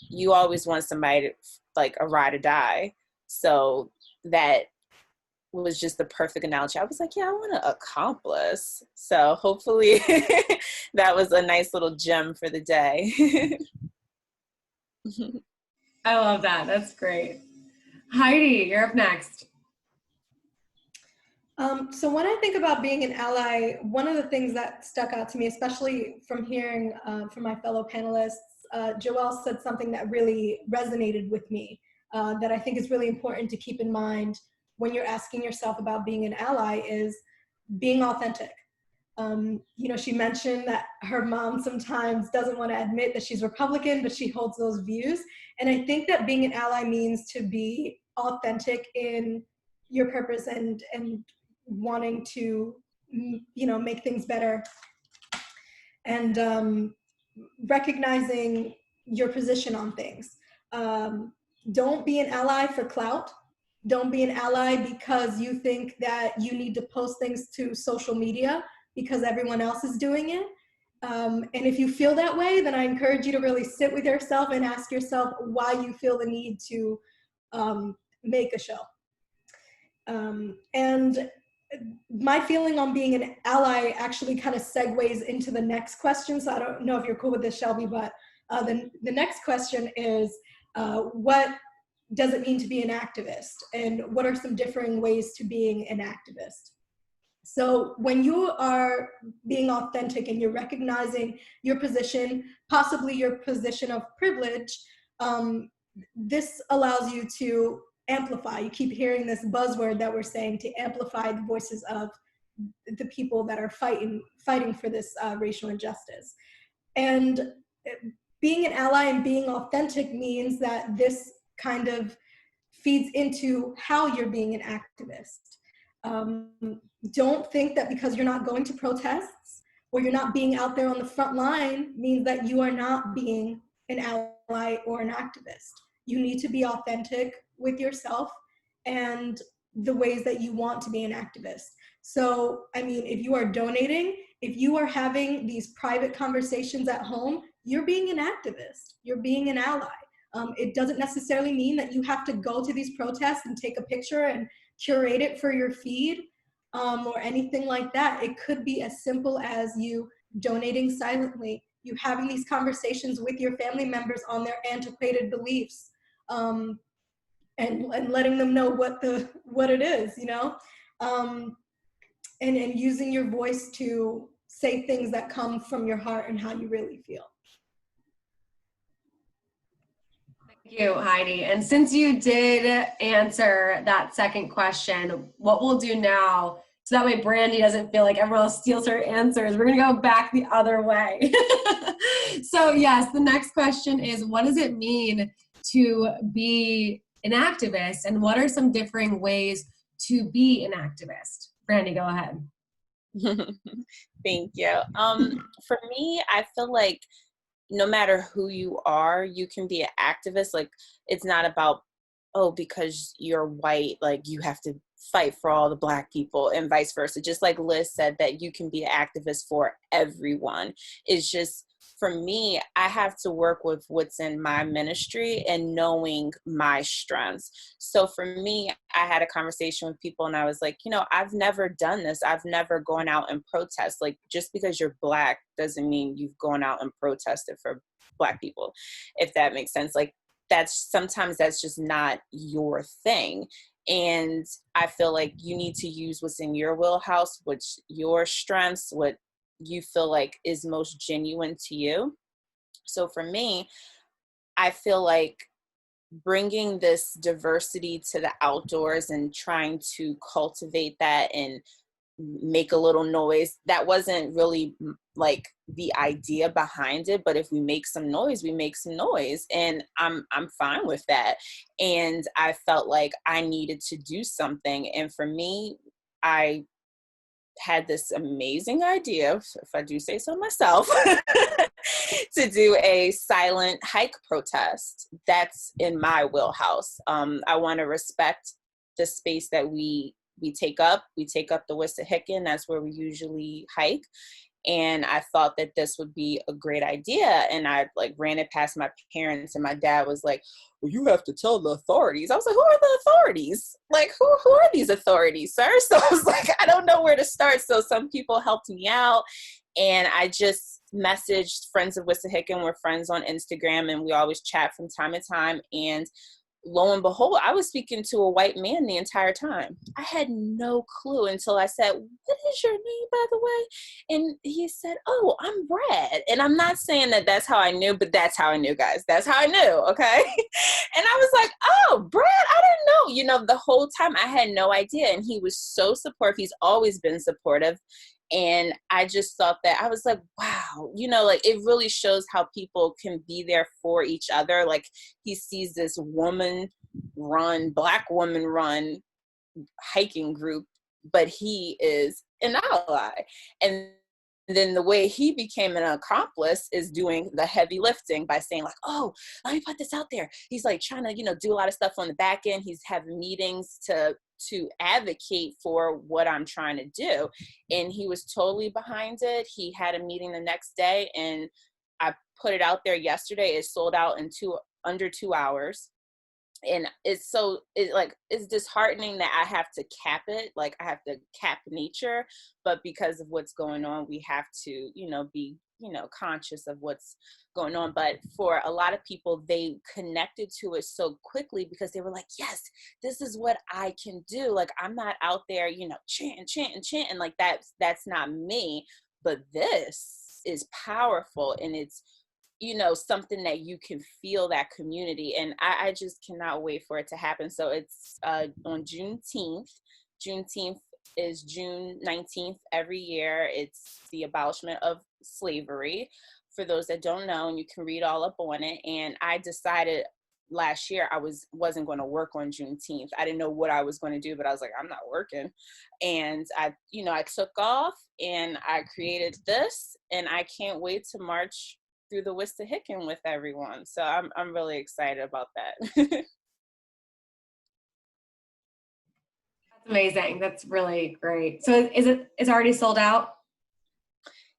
you always want somebody to, like, a ride or die. So that was just the perfect analogy. I was like, yeah, I want to accomplice. So hopefully that was a nice little gem for the day. I love that. That's great. Haidee, you're up next. So when I think about being an ally, one of the things that stuck out to me, especially from hearing from my fellow panelists, Joelle said something that really resonated with me, that I think is really important to keep in mind when you're asking yourself about being an ally, is being authentic. She mentioned that her mom sometimes doesn't want to admit that she's Republican, but she holds those views. And I think that being an ally means to be authentic in your purpose and wanting to, make things better. And recognizing your position on things. Don't be an ally for clout. Don't be an ally because you think that you need to post things to social media because everyone else is doing it. And if you feel that way, then I encourage you to really sit with yourself and ask yourself why you feel the need to make a show. And my feeling on being an ally actually kind of segues into the next question. So I don't know if you're cool with this, Shelby, but the next question is, what does it mean to be an activist? And what are some differing ways to being an activist? So when you are being authentic and you're recognizing your position, possibly your position of privilege, this allows you to amplify. You keep hearing this buzzword that we're saying, to amplify the voices of the people that are fighting for this racial injustice. And being an ally and being authentic means that this kind of feeds into how you're being an activist. Don't think that because you're not going to protests or you're not being out there on the front line means that you are not being an ally or an activist. You need to be authentic with yourself and the ways that you want to be an activist. So, I mean, if you are donating, if you are having these private conversations at home, you're being an activist, you're being an ally. It doesn't necessarily mean that you have to go to these protests and take a picture and curate it for your feed or anything like that. It could be as simple as you donating silently, you having these conversations with your family members on their antiquated beliefs, and letting them know what it is, and using your voice to say things that come from your heart and how you really feel. Thank you, Haidee. And since you did answer that second question, what we'll do now, so that way Brandi doesn't feel like everyone else steals her answers, we're gonna go back the other way. So yes, the next question is, what does it mean to be an activist, and what are some differing ways to be an activist? Brandi, go ahead. Thank you. For me, I feel like no matter who you are, you can be an activist. Like, it's not about, oh, because you're white, like you have to fight for all the Black people, and vice versa. Just like Liz said, that you can be an activist for everyone. It's just, for me, I have to work with what's in my ministry and knowing my strengths. So for me, I had a conversation with people and I was like, I've never done this. I've never gone out and protest. Like, just because you're Black doesn't mean you've gone out and protested for Black people, if that makes sense. Like, sometimes that's just not your thing. And I feel like you need to use what's in your wheelhouse, which your strengths, what you feel like is most genuine to you. So for me, I feel like bringing this diversity to the outdoors and trying to cultivate that and make a little noise, that wasn't really like the idea behind it, but if we make some noise, we make some noise, and I'm fine with that. And I felt like I needed to do something, and for me, I had this amazing idea, if I do say so myself, to do a silent hike protest. That's in my wheelhouse. I want to respect the space that we take up. We take up the Wissahickon. That's where we usually hike. And I thought that this would be a great idea. And I ran it past my parents, and my dad was like, well, you have to tell the authorities. I was like, who are the authorities? Like, who are these authorities, sir? So I was like, I don't know where to start. So some people helped me out, and I just messaged friends of Wissahickon. We're friends on Instagram, and we always chat from time to time. And lo and behold, I was speaking to a white man the entire time. I had no clue until I said, what is your name, by the way? And he said, oh, I'm Brad. And I'm not saying that that's how I knew, but that's how I knew, guys. That's how I knew, okay? And I was like, oh, Brad, I didn't know. The whole time I had no idea. And he was so supportive. He's always been supportive. And I just thought that, I was like, wow, it really shows how people can be there for each other. Like, he sees this Black woman run hiking group, but he is an ally. And then the way he became an accomplice is doing the heavy lifting by saying like, oh, let me put this out there. He's like trying to, do a lot of stuff on the back end. He's having meetings to advocate for what I'm trying to do. And he was totally behind it. He had a meeting the next day, and I put it out there yesterday. It sold out in under 2 hours. And it's disheartening that I have to cap it. Like, I have to cap nature, but because of what's going on, we have to, be, conscious of what's going on. But for a lot of people, they connected to it so quickly because they were like, yes, this is what I can do. Like, I'm not out there, chanting like that's not me, but this is powerful, and it's, something that you can feel that community. And I just cannot wait for it to happen. So it's on Juneteenth. Juneteenth is June 19th every year. It's the abolishment of slavery, for those that don't know, and you can read all up on it. And I decided last year I wasn't going to work on Juneteenth. I didn't know what I was going to do, but I was like, I'm not working. And I took off and I created this, and I can't wait to march through the Wissahickon with everyone. So I'm really excited about that. That's amazing. That's really great. So it's already sold out?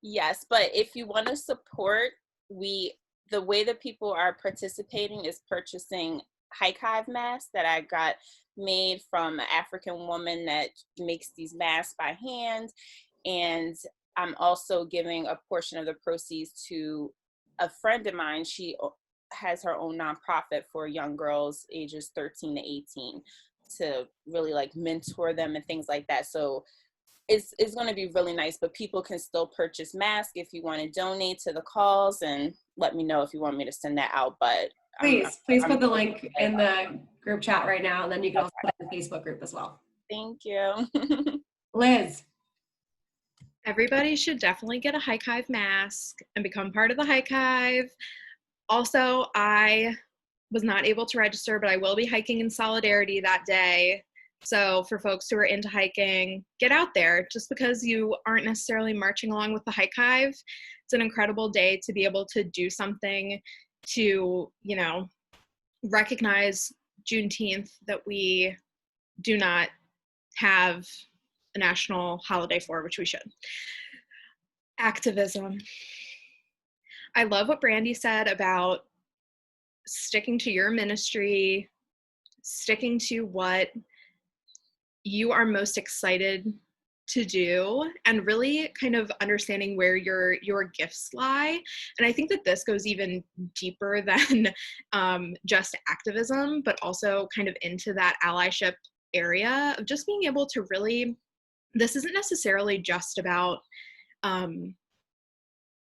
Yes, but if you want to support, the way that people are participating is purchasing hike hive masks that I got made from an African woman that makes these masks by hand. And I'm also giving a portion of the proceeds to a friend of mine. She has her own nonprofit for young girls ages 13 to 18 to really mentor them and things like that. So it's going to be really nice, but people can still purchase masks if you want to donate to the cause, and let me know if you want me to send that out. But please put the link in the group chat right now, and then you can also put it in the Facebook group as well. Thank you. Liz. Everybody should definitely get a Hike Hive mask and become part of the Hike Hive. Also, I was not able to register, but I will be hiking in solidarity that day. So for folks who are into hiking, get out there. Just because you aren't necessarily marching along with the hike hive, it's an incredible day to be able to do something to, you know, recognize Juneteenth, that we do not have a national holiday for, which we should. Activism. I love what Brandi said about sticking to your ministry, sticking to what you are most excited to do, and really kind of understanding where your gifts lie. And I think that this goes even deeper than just activism, but also kind of into that allyship area of just being able to really, this isn't necessarily just about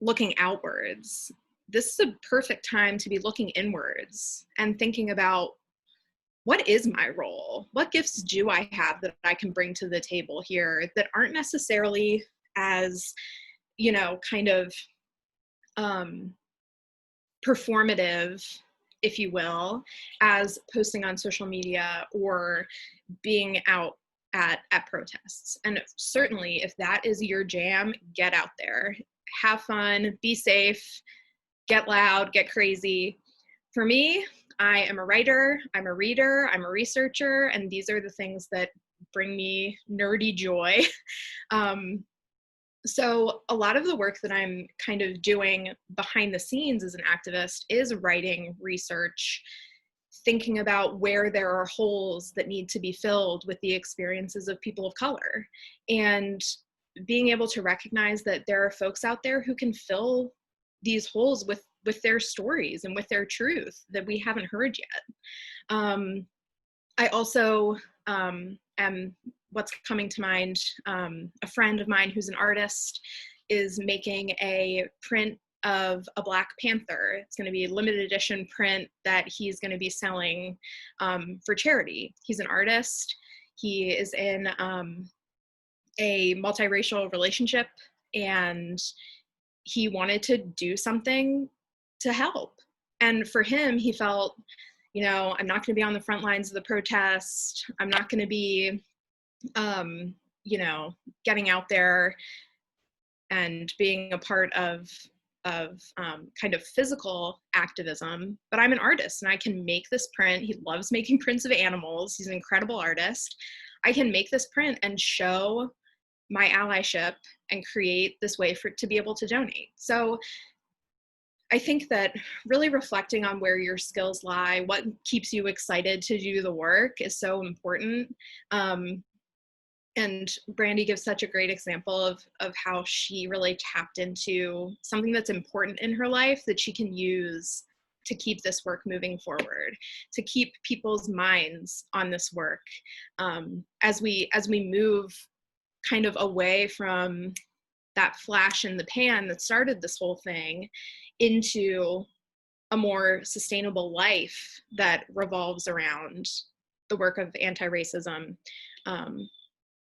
looking outwards. This is a perfect time to be looking inwards and thinking about, what is my role? What gifts do I have that I can bring to the table here that aren't necessarily as, you know, kind of performative, if you will, as posting on social media or being out at protests. And certainly if that is your jam, get out there, have fun, be safe, get loud, get crazy. For me, I am a writer, I'm a reader, I'm a researcher, and these are the things that bring me nerdy joy. So a lot of the work that I'm kind of doing behind the scenes as an activist is writing, research, thinking about where there are holes that need to be filled with the experiences of people of color, and being able to recognize that there are folks out there who can fill these holes with their stories and with their truth that we haven't heard yet. I also am, what's coming to mind, a friend of mine who's an artist is making a print of a Black Panther. It's going to be a limited edition print that he's going to be selling for charity. He's an artist. He is in a multiracial relationship, and he wanted to do something to help. And for him, he felt, you know, I'm not going to be on the front lines of the protest. I'm not going to be, you know, getting out there and being a part of kind of physical activism, but I'm an artist and I can make this print. He loves making prints of animals. He's an incredible artist. I can make this print and show my allyship and create this way for it to be able to donate. So I think that really reflecting on where your skills lie, what keeps you excited to do the work, is so important. And Brandi gives such a great example of how she really tapped into something that's important in her life that she can use to keep this work moving forward, to keep people's minds on this work. As we move kind of away from that flash in the pan that started this whole thing into a more sustainable life that revolves around the work of anti-racism.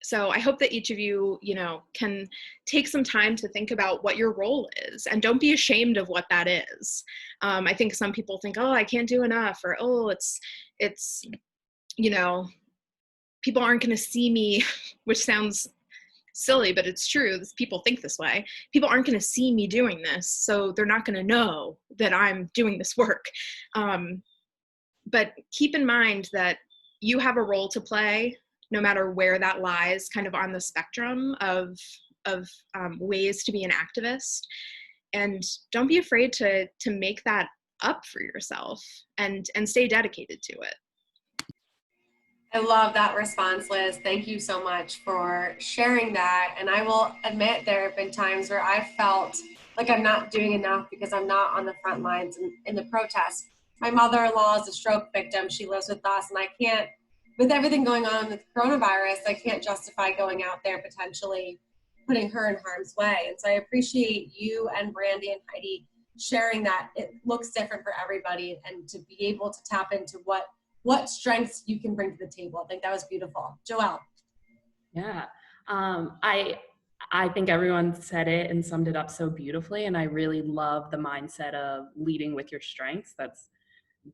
So I hope that each of you, you know, can take some time to think about what your role is, and don't be ashamed of what that is. I think some people think, oh, I can't do enough, or, oh, it's, you know, people aren't going to see me, which sounds silly, but it's true. People think this way. People aren't going to see me doing this, so they're not going to know that I'm doing this work. But keep in mind that you have a role to play, no matter where that lies, kind of on the spectrum of ways to be an activist. And don't be afraid to make that up for yourself, and stay dedicated to it. I love that response, Liz. Thank you so much for sharing that. And I will admit there have been times where I felt like I'm not doing enough because I'm not on the front lines in the protests. My mother-in-law is a stroke victim. She lives with us, and I can't, with everything going on with coronavirus, I can't justify going out there potentially putting her in harm's way. And so I appreciate you and Brandi and Haidee sharing that. It looks different for everybody, and to be able to tap into what strengths you can bring to the table. I think that was beautiful. Joelle. Yeah, I think everyone said it and summed it up so beautifully, and I really love the mindset of leading with your strengths. That's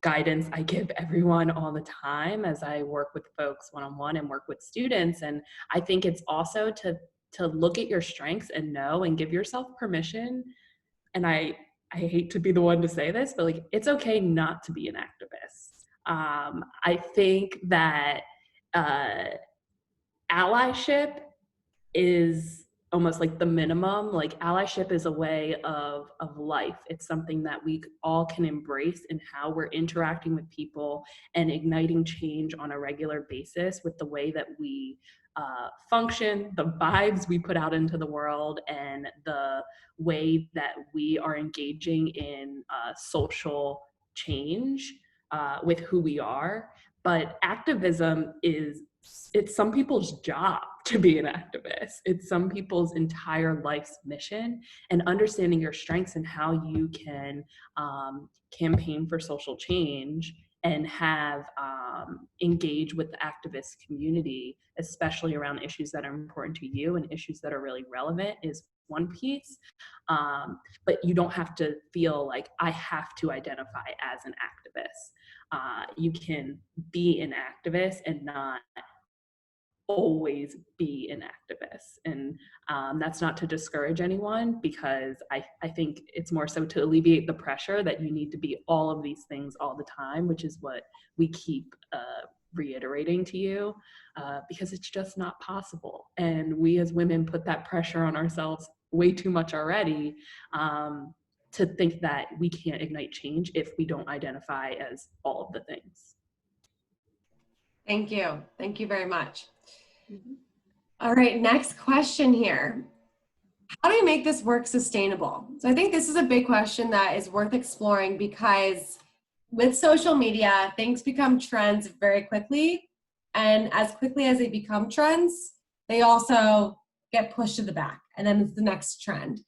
guidance I give everyone all the time as I work with folks one-on-one and work with students. And I think it's also to look at your strengths and know and give yourself permission. And I hate to be the one to say this, but like, it's okay not to be an activist. I think that allyship is almost like the minimum. Like, allyship is a way of life. It's something that we all can embrace in how we're interacting with people and igniting change on a regular basis with the way that we function, the vibes we put out into the world, and the way that we are engaging in social change with who we are. But activism it's some people's job to be an activist. It's some people's entire life's mission, and understanding your strengths and how you can campaign for social change and have engage with the activist community, especially around issues that are important to you and issues that are really relevant, is one piece. But you don't have to feel like I have to identify as an activist. You can be an activist and not always be an activist. And that's not to discourage anyone, because I think it's more so to alleviate the pressure that you need to be all of these things all the time, which is what we keep reiterating to you, because it's just not possible. And we as women put that pressure on ourselves way too much already, to think that we can't ignite change if we don't identify as all of the things. Thank you. Thank you very much. All right, next question here. How do you make this work sustainable? So I think this is a big question that is worth exploring, because with social media, things become trends very quickly. And as quickly as they become trends, they also get pushed to the back. And then it's the next trend.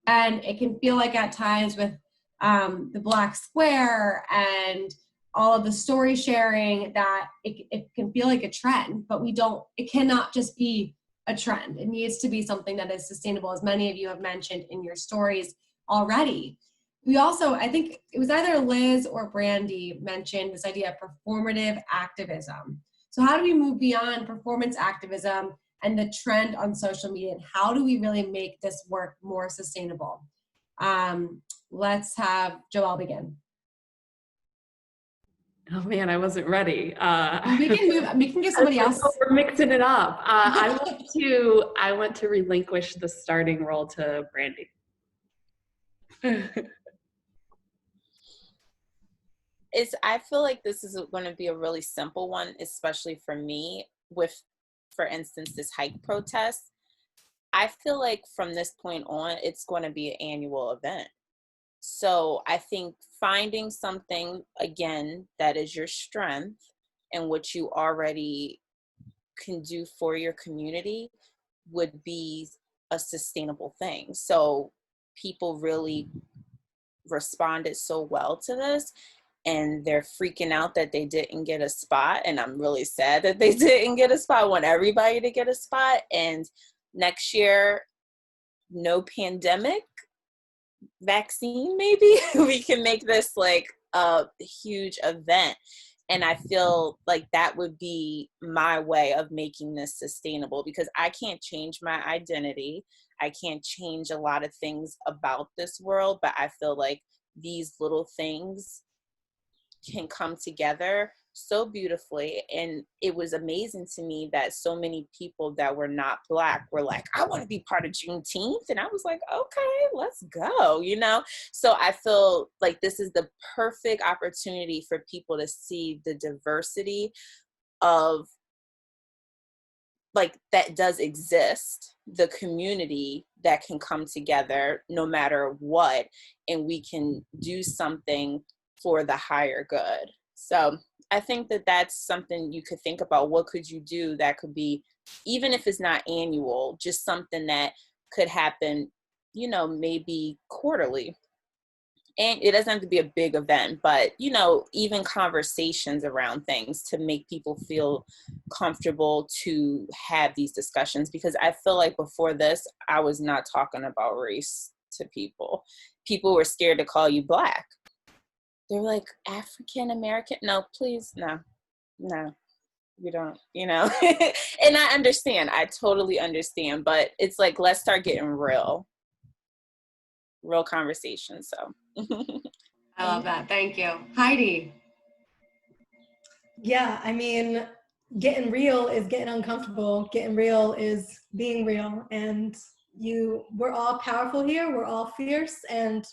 And it can feel like at times with the Black Square and all of the story sharing that it can feel like a trend, but it cannot just be a trend. It needs to be something that is sustainable, as many of you have mentioned in your stories already. We also, I think it was either Liz or Brandi mentioned this idea of performative activism. So how do we move beyond performance activism and the trend on social media, and how do we really make this work more sustainable? Let's have Joelle begin. Oh man, I wasn't ready. We can get somebody else. We're mixing it up. I want to relinquish the starting role to Brandi. I feel like this is going to be a really simple one, especially for me with, for instance, this hike protest. I feel like from this point on, it's going to be an annual event. So I think finding something, again, that is your strength and what you already can do for your community would be a sustainable thing. So people really responded so well to this, and they're freaking out that they didn't get a spot. And I'm really sad that they didn't get a spot. I want everybody to get a spot. And next year, no pandemic, vaccine, maybe we can make this like a huge event. And I feel like that would be my way of making this sustainable, because I can't change my identity. I can't change a lot of things about this world, but I feel like these little things can come together so beautifully. And it was amazing to me that so many people that were not Black were like, I want to be part of Juneteenth. And I was like, okay, let's go, you know? So I feel like this is the perfect opportunity for people to see the diversity of, like, that does exist, the community that can come together no matter what, and we can do something for the higher good. So I think that that's something you could think about. What could you do that could be, even if it's not annual, just something that could happen, you know, maybe quarterly. And it doesn't have to be a big event, but, you know, even conversations around things to make people feel comfortable to have these discussions. Because I feel like before this, I was not talking about race to people. People were scared to call you Black. they're like, African American? No, please, no, we don't, you know. And I understand, I totally understand, but it's like, let's start getting real conversations. So I love that. Thank you. Haidee. Yeah, I mean, getting real is getting uncomfortable. Getting real is being real. And we're all powerful here. We're all fierce. And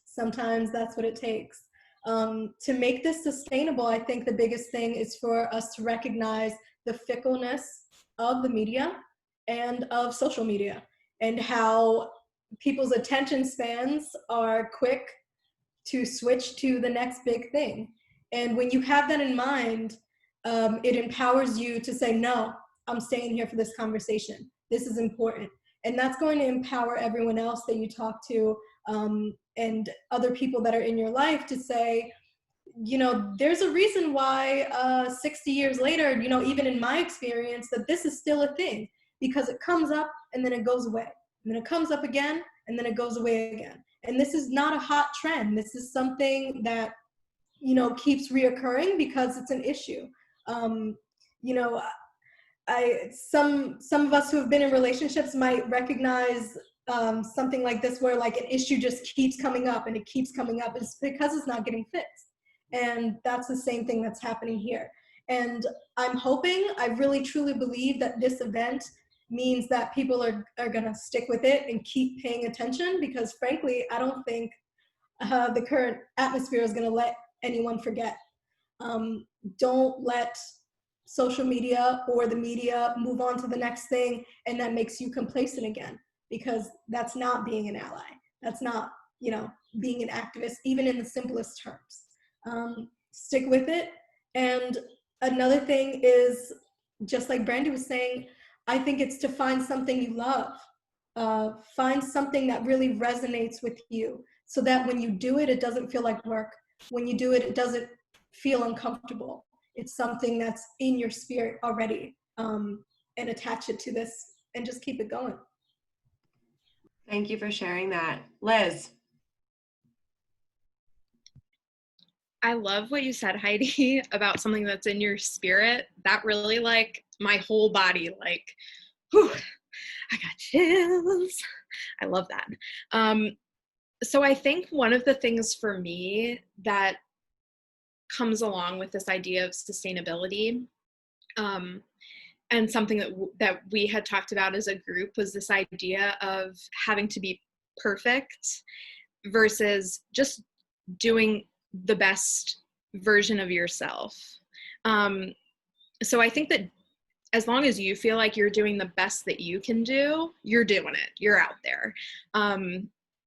sometimes that's what it takes. To make this sustainable, I think the biggest thing is for us to recognize the fickleness of the media and of social media, and how people's attention spans are quick to switch to the next big thing. And when you have that in mind, it empowers you to say, no, I'm staying here for this conversation. This is important. And that's going to empower everyone else that you talk to, and other people that are in your life, to say, you know, there's a reason why 60 years later, you know, even in my experience, that this is still a thing, because it comes up and then it goes away. And then it comes up again and then it goes away again. And this is not a hot trend. This is something that, you know, keeps reoccurring because it's an issue. You know, some of us who have been in relationships might recognize something like this, where like an issue just keeps coming up and it keeps coming up. It's because it's not getting fixed. And that's the same thing that's happening here. And I'm hoping, I really truly believe that this event means that people are gonna stick with it and keep paying attention, because frankly, I don't think the current atmosphere is gonna let anyone forget. Don't let social media or the media move on to the next thing, and that makes you complacent again, because that's not being an ally. That's not, you know, being an activist, even in the simplest terms. Stick with it. And another thing is, just like Brandi was saying, I think it's to find something you love. Find something that really resonates with you, so that when you do it, it doesn't feel like work. When you do it, it doesn't feel uncomfortable. It's something that's in your spirit already, and attach it to this and just keep it going. Thank you for sharing that. Liz. I love what you said, Haidee, about something that's in your spirit. That really, like, my whole body, like, whew, I got chills. I love that. So I think one of the things for me that comes along with this idea of sustainability, and something that we had talked about as a group, was this idea of having to be perfect versus just doing the best version of yourself. So I think that as long as you feel like you're doing the best that you can do, you're doing it, you're out there.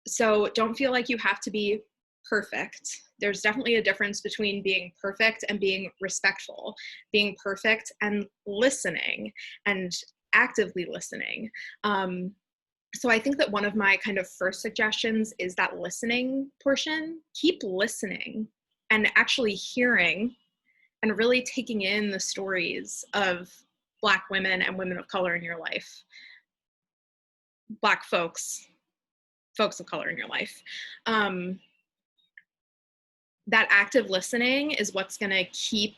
So don't feel like you have to be perfect. There's definitely a difference between being perfect and being respectful, being perfect and listening, and actively listening. So I think that one of my kind of first suggestions is that listening portion. Keep listening and actually hearing and really taking in the stories of Black women and women of color in your life. Black folks of color in your life. That active listening is what's gonna keep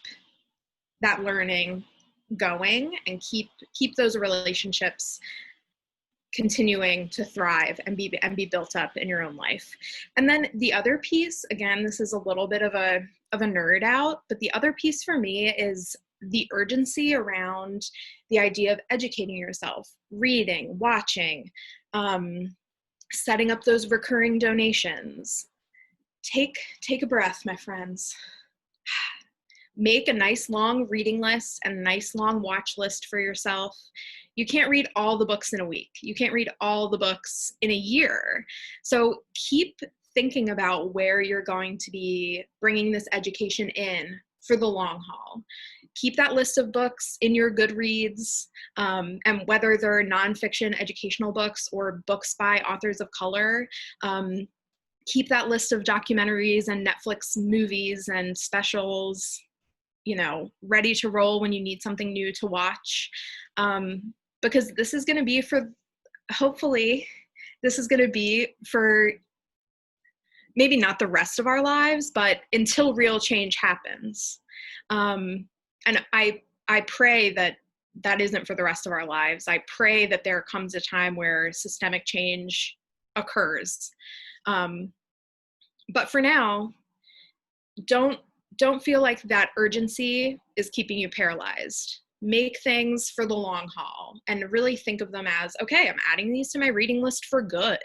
that learning going and keep those relationships continuing to thrive and be built up in your own life. And then the other piece, again, this is a little bit of a nerd out, but the other piece for me is the urgency around the idea of educating yourself, reading, watching, setting up those recurring donations. Take a breath, my friends. Make a nice long reading list and a nice long watch list for yourself. You can't read all the books in a week. You can't read all the books in a year. So keep thinking about where you're going to be bringing this education in for the long haul. Keep that list of books in your Goodreads, and whether they're nonfiction educational books or books by authors of color, keep that list of documentaries and Netflix movies and specials, you know, ready to roll when you need something new to watch. Because this is going to be for, hopefully, this is going to be for maybe not the rest of our lives, but until real change happens. And I pray that that isn't for the rest of our lives. I pray that there comes a time where systemic change occurs. But for now, don't feel like that urgency is keeping you paralyzed. Make things for the long haul and really think of them as, okay, I'm adding these to my reading list for good.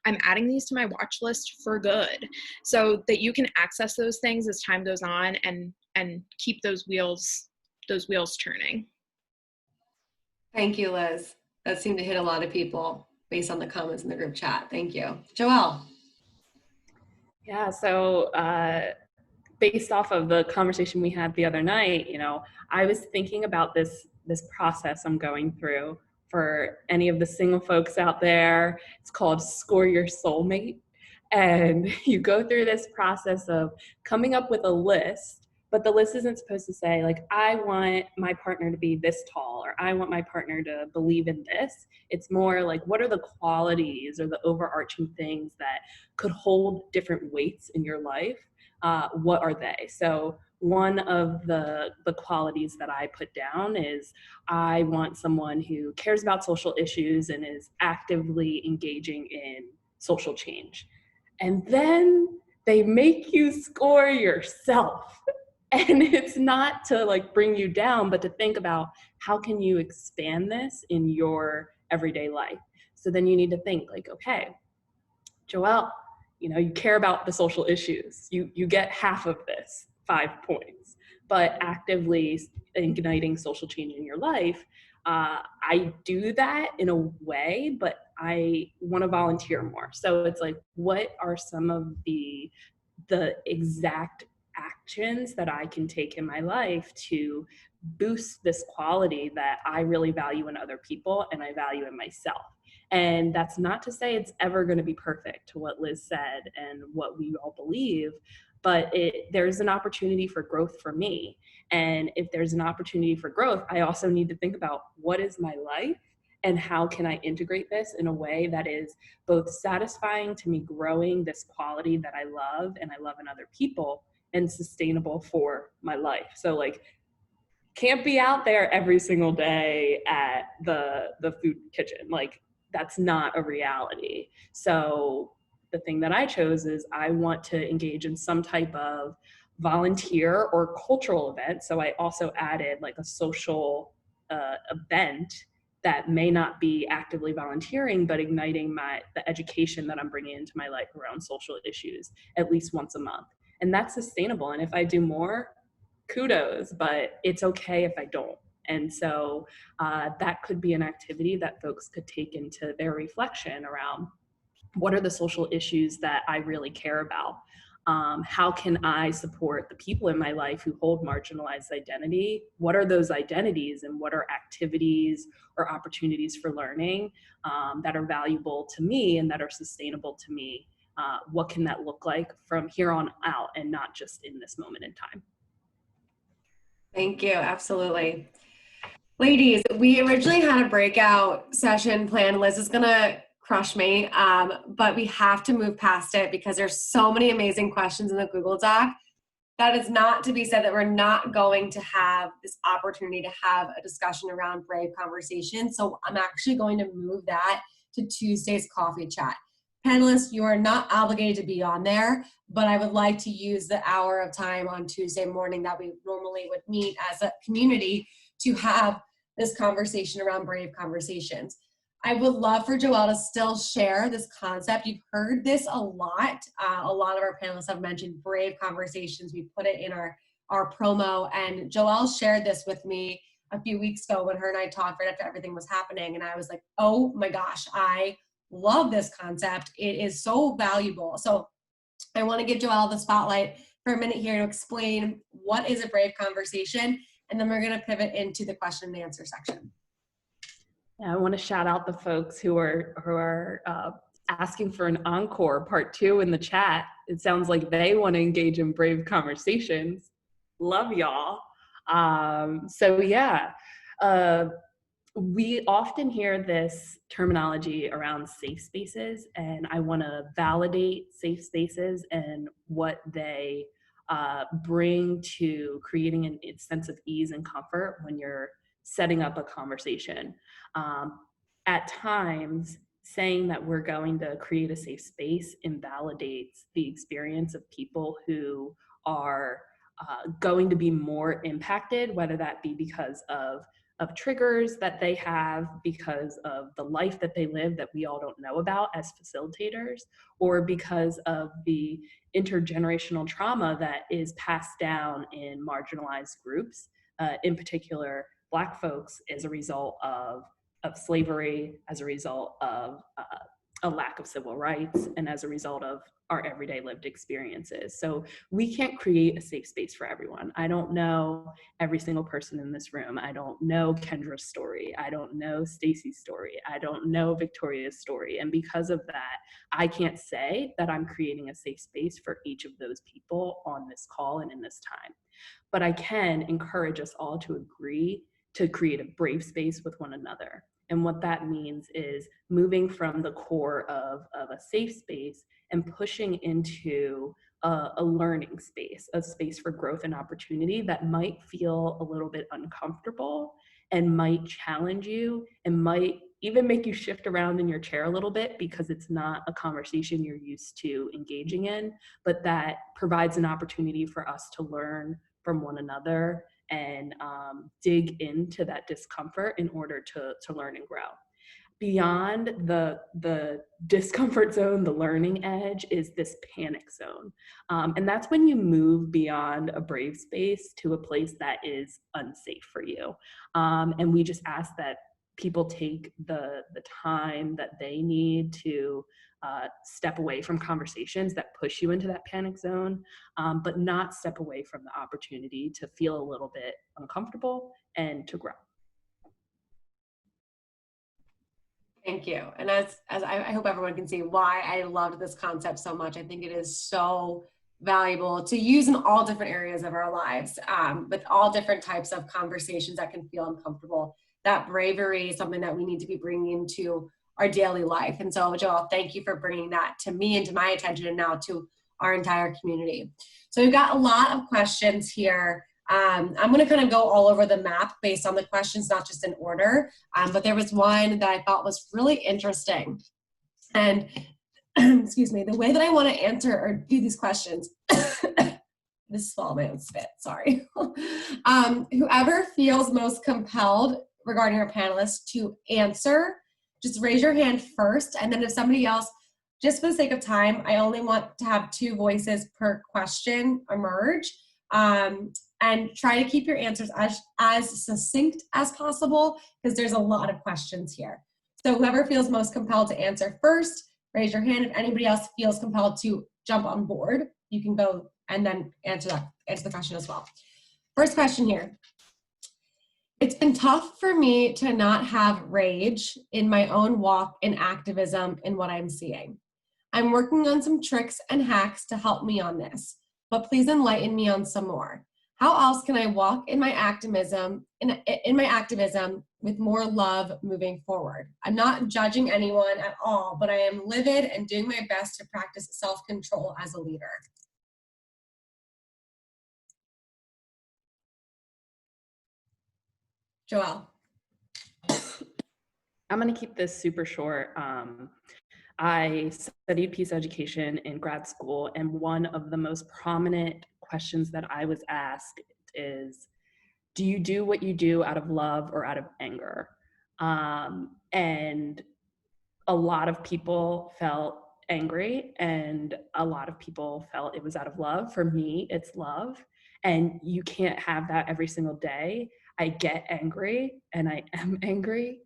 I'm adding these to my watch list for good, so that you can access those things as time goes on and keep those wheels turning. Thank you, Liz. That seemed to hit a lot of people based on the comments in the group chat. Thank you. Joelle. Yeah, so based off of the conversation we had the other night, I was thinking about this process I'm going through. For any of the single folks out there, it's called Score Your Soulmate. And you go through this process of coming up with a list, but the list isn't supposed to say, like, I want my partner to be this tall, or I want my partner to believe in this. It's more like, what are the qualities or the overarching things that could hold different weights in your life? What are they? So one of the qualities that I put down is I want someone who cares about social issues and is actively engaging in social change. And then they make you score yourself. And it's not to like bring you down, but to think about how can you expand this in your everyday life. So then you need to think like, okay, Joelle, you care about the social issues. You get half of this, 5 points. But actively igniting social change in your life, I do that in a way, but I want to volunteer more. So it's like, what are some of the exact actions that I can take in my life to boost this quality that I really value in other people and I value in myself? And that's not to say it's ever going to be perfect, to what Liz said and what we all believe, but there's an opportunity for growth for me. And if there's an opportunity for growth, I also need to think about what is my life and how can I integrate this in a way that is both satisfying to me, growing this quality that I love and I love in other people, and sustainable for my life. So like, can't be out there every single day at the food kitchen. Like, that's not a reality. So the thing that I chose is I want to engage in some type of volunteer or cultural event. So I also added like a social event that may not be actively volunteering, but igniting the education that I'm bringing into my life around social issues at least once a month. And that's sustainable. And if I do more, kudos, but it's okay if I don't. And so that could be an activity that folks could take into their reflection around what are the social issues that I really care about? How can I support the people in my life who hold marginalized identity? What are those identities, and what are activities or opportunities for learning that are valuable to me and that are sustainable to me? What can that look like from here on out and not just in this moment in time? Thank you. Absolutely. Ladies, we originally had a breakout session planned. Liz is going to crush me, but we have to move past it because there's so many amazing questions in the Google Doc. That is not to be said that we're not going to have this opportunity to have a discussion around Brave Conversation. So I'm actually going to move that to Tuesday's coffee chat. Panelists, you are not obligated to be on there, but I would like to use the hour of time on Tuesday morning that we normally would meet as a community to have this conversation around Brave Conversations. I would love for Joelle to still share this concept. You've heard this a lot. A lot of our panelists have mentioned Brave Conversations. We put it in our promo, and Joelle shared this with me a few weeks ago when her and I talked right after everything was happening, and I was like, oh my gosh, I love this concept. It is so valuable. So I want to give Joelle the spotlight for a minute here to explain what is a Brave Conversation, and then we're going to pivot into the question and answer section. Yeah, I want to shout out the folks who are asking for an encore part 2 in the chat. It sounds like they want to engage in Brave Conversations. Love y'all. So yeah, we often hear this terminology around safe spaces, and I want to validate safe spaces and what they bring to creating a sense of ease and comfort when you're setting up a conversation. At times, saying that we're going to create a safe space invalidates the experience of people who are going to be more impacted, whether that be because of triggers that they have, because of the life that they live that we all don't know about as facilitators, or because of the intergenerational trauma that is passed down in marginalized groups, in particular Black folks, as a result of slavery, as a result of a lack of civil rights, and as a result of our everyday lived experiences. So we can't create a safe space for everyone. I don't know every single person in this room. I don't know Kendra's story. I don't know Stacy's story. I don't know Victoria's story. And because of that, I can't say that I'm creating a safe space for each of those people on this call and in this time. But I can encourage us all to agree to create a brave space with one another. And what that means is moving from the core of a safe space and pushing into a learning space, a space for growth and opportunity that might feel a little bit uncomfortable and might challenge you and might even make you shift around in your chair a little bit because it's not a conversation you're used to engaging in, but that provides an opportunity for us to learn from one another and dig into that discomfort in order to learn and grow. Beyond the discomfort zone, the learning edge is this panic zone. And that's when you move beyond a brave space to a place that is unsafe for you. And we just ask that people take the time that they need to step away from conversations that push you into that panic zone, but not step away from the opportunity to feel a little bit uncomfortable and to grow. Thank you. And as I hope everyone can see why I loved this concept so much. I think it is so valuable to use in all different areas of our lives, with all different types of conversations that can feel uncomfortable. That bravery is something that we need to be bringing into our daily life. And so, Joelle, thank you for bringing that to me and to my attention and now to our entire community. So we've got a lot of questions here. I'm going to kind of go all over the map based on the questions, not just in order, but there was one that I thought was really interesting. And excuse me, the way that I want to answer or do these questions, this swallowed my own spit, sorry. Whoever feels most compelled regarding our panelists to answer, just raise your hand first. And then if somebody else, just for the sake of time, I only want to have 2 voices per question emerge. And try to keep your answers as succinct as possible because there's a lot of questions here. So whoever feels most compelled to answer first, raise your hand. If anybody else feels compelled to jump on board, you can go and then answer the question as well. First question here. It's been tough for me to not have rage in my own walk in activism in what I'm seeing. I'm working on some tricks and hacks to help me on this, but please enlighten me on some more. How else can I walk in my activism with more love moving forward? I'm not judging anyone at all, but I am livid and doing my best to practice self-control as a leader. Joelle. I'm going to keep this super short. I studied peace education in grad school, and one of the most prominent questions that I was asked is, do you do what you do out of love or out of anger? And a lot of people felt angry, and a lot of people felt it was out of love. For me, it's love, and you can't have that every single day. I get angry, and I am angry.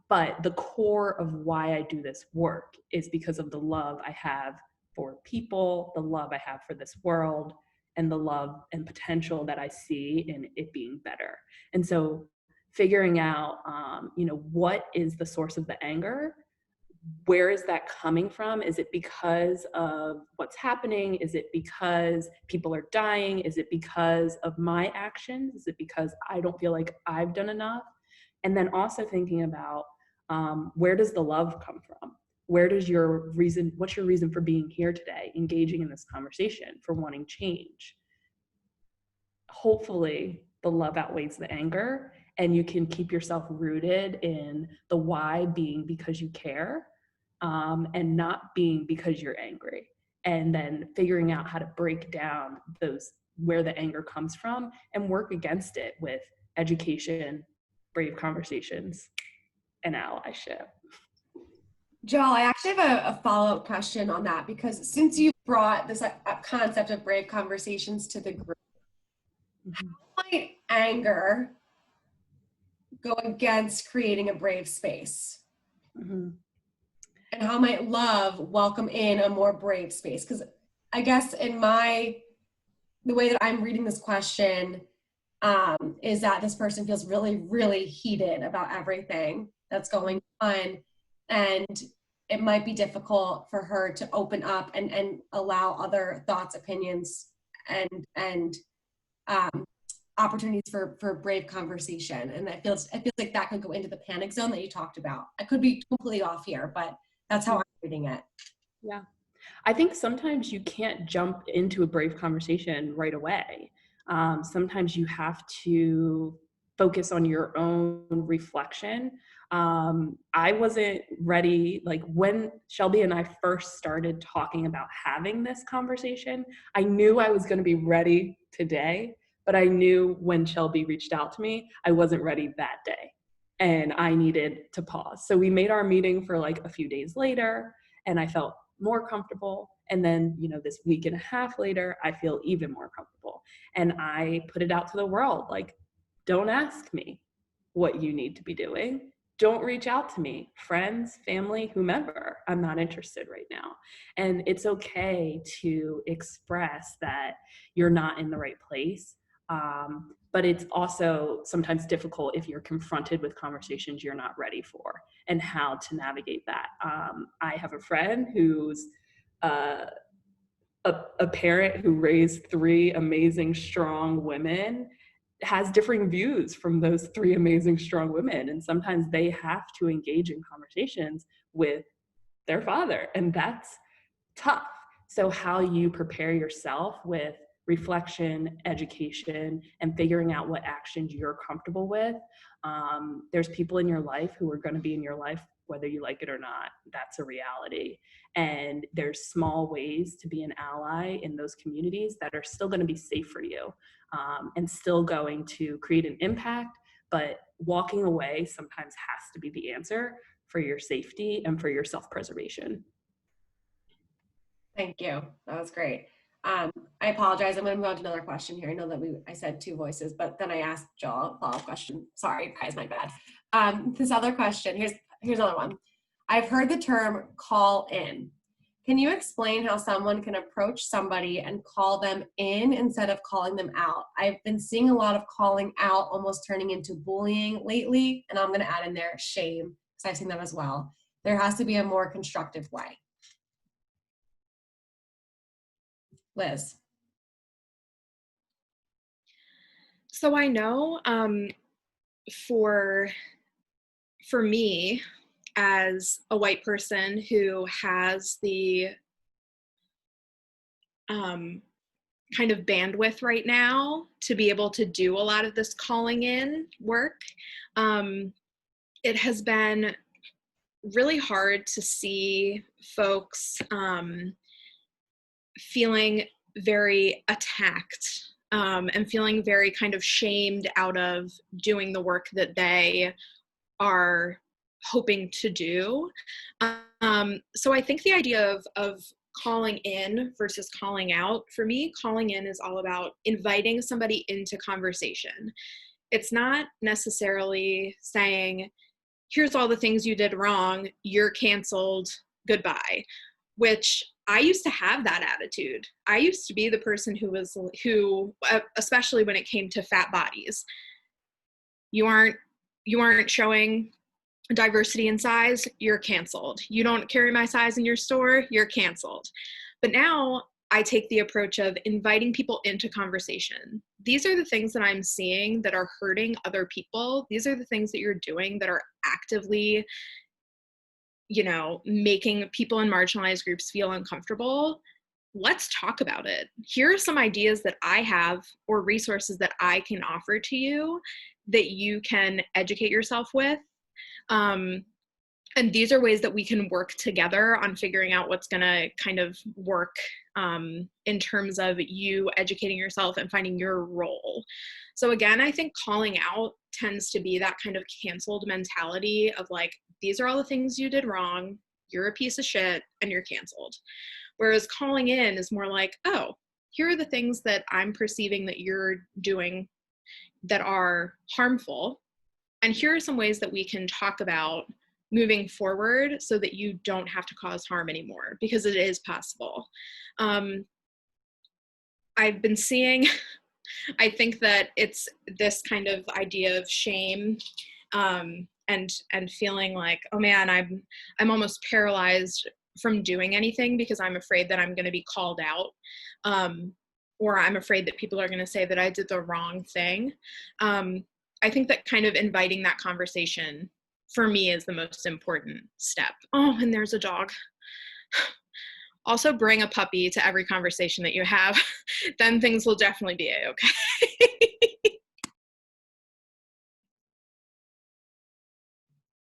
But the core of why I do this work is because of the love I have for people, the love I have for this world, and the love and potential that I see in it being better. And so figuring out, what is the source of the anger? Where is that coming from? Is it because of what's happening? Is it because people are dying? Is it because of my actions? Is it because I don't feel like I've done enough? And then also thinking about where does the love come from? What's your reason for being here today, engaging in this conversation, for wanting change? Hopefully the love outweighs the anger, and you can keep yourself rooted in the why being because you care, and not being because you're angry. And then figuring out how to break down those, where the anger comes from, and work against it with education, brave conversations, and allyship. Joelle, I actually have a follow-up question on that, because since you brought this concept of brave conversations to the group, how might anger go against creating a brave space? Mm-hmm. And how might love welcome in a more brave space? Because I guess the way that I'm reading this question is that this person feels really, really heated about everything that's going on. And it might be difficult for her to open up and allow other thoughts, opinions, and opportunities for brave conversation. And it feels like that could go into the panic zone that you talked about. I could be completely off here, but that's how I'm reading it. Yeah. I think sometimes you can't jump into a brave conversation right away. Sometimes you have to focus on your own reflection. I wasn't ready, like when Shelby and I first started talking about having this conversation, I knew I was going to be ready today, but I knew when Shelby reached out to me, I wasn't ready that day. And I needed to pause. So we made our meeting for like a few days later, and I felt more comfortable. And then, this week and a half later, I feel even more comfortable. And I put it out to the world, like, don't ask me what you need to be doing. Don't reach out to me, friends, family, whomever. I'm not interested right now. And it's okay to express that you're not in the right place. But it's also sometimes difficult if you're confronted with conversations you're not ready for, and how to navigate that. I have a friend who's a parent who raised 3 amazing, strong women, has differing views from those 3 amazing, strong women. And sometimes they have to engage in conversations with their father, and that's tough. So how you prepare yourself with reflection, education, and figuring out what actions you're comfortable with. There's people in your life who are going to be in your life whether you like it or not. That's a reality. And there's small ways to be an ally in those communities that are still going to be safe for you, and still going to create an impact. But walking away sometimes has to be the answer for your safety and for your self-preservation. Thank you. That was great. I apologize. I'm going to move on to another question here. I know that I said 2 voices, but then I asked Joelle a follow-up question. Sorry, guys, my bad. This other question, here's another one. I've heard the term call in. Can you explain how someone can approach somebody and call them in instead of calling them out? I've been seeing a lot of calling out almost turning into bullying lately, and I'm going to add in there shame, because I've seen that as well. There has to be a more constructive way. Liz. So I know for me, as a white person who has the kind of bandwidth right now to be able to do a lot of this calling in work, it has been really hard to see folks feeling very attacked and feeling very kind of shamed out of doing the work that they are hoping to do. So I think the idea of calling in versus calling out, for me, calling in is all about inviting somebody into conversation. It's not necessarily saying, here's all the things you did wrong, you're canceled, goodbye, which I used to have that attitude. I used to be the person who, especially when it came to fat bodies, you aren't showing diversity in size, you're canceled. You don't carry my size in your store, you're canceled. But now I take the approach of inviting people into conversation. These are the things that I'm seeing that are hurting other people. These are the things that you're doing that are actively, you know, making people in marginalized groups feel uncomfortable. Let's talk about it. Here are some ideas that I have or resources that I can offer to you that you can educate yourself with. And these are ways that we can work together on figuring out what's going to kind of work in terms of you educating yourself and finding your role. So again, I think calling out tends to be that kind of canceled mentality of like, these are all the things you did wrong, you're a piece of shit, and you're canceled. Whereas calling in is more like, oh, here are the things that I'm perceiving that you're doing that are harmful. And here are some ways that we can talk about moving forward so that you don't have to cause harm anymore, because it is possible. I've been seeing, I think that it's this kind of idea of shame and feeling like, oh man, I'm almost paralyzed from doing anything because I'm afraid that I'm going to be called out, or I'm afraid that people are going to say that I did the wrong thing. I think that kind of inviting that conversation for me is the most important step. Oh, and there's a dog. Also bring a puppy to every conversation that you have. Then things will definitely be okay.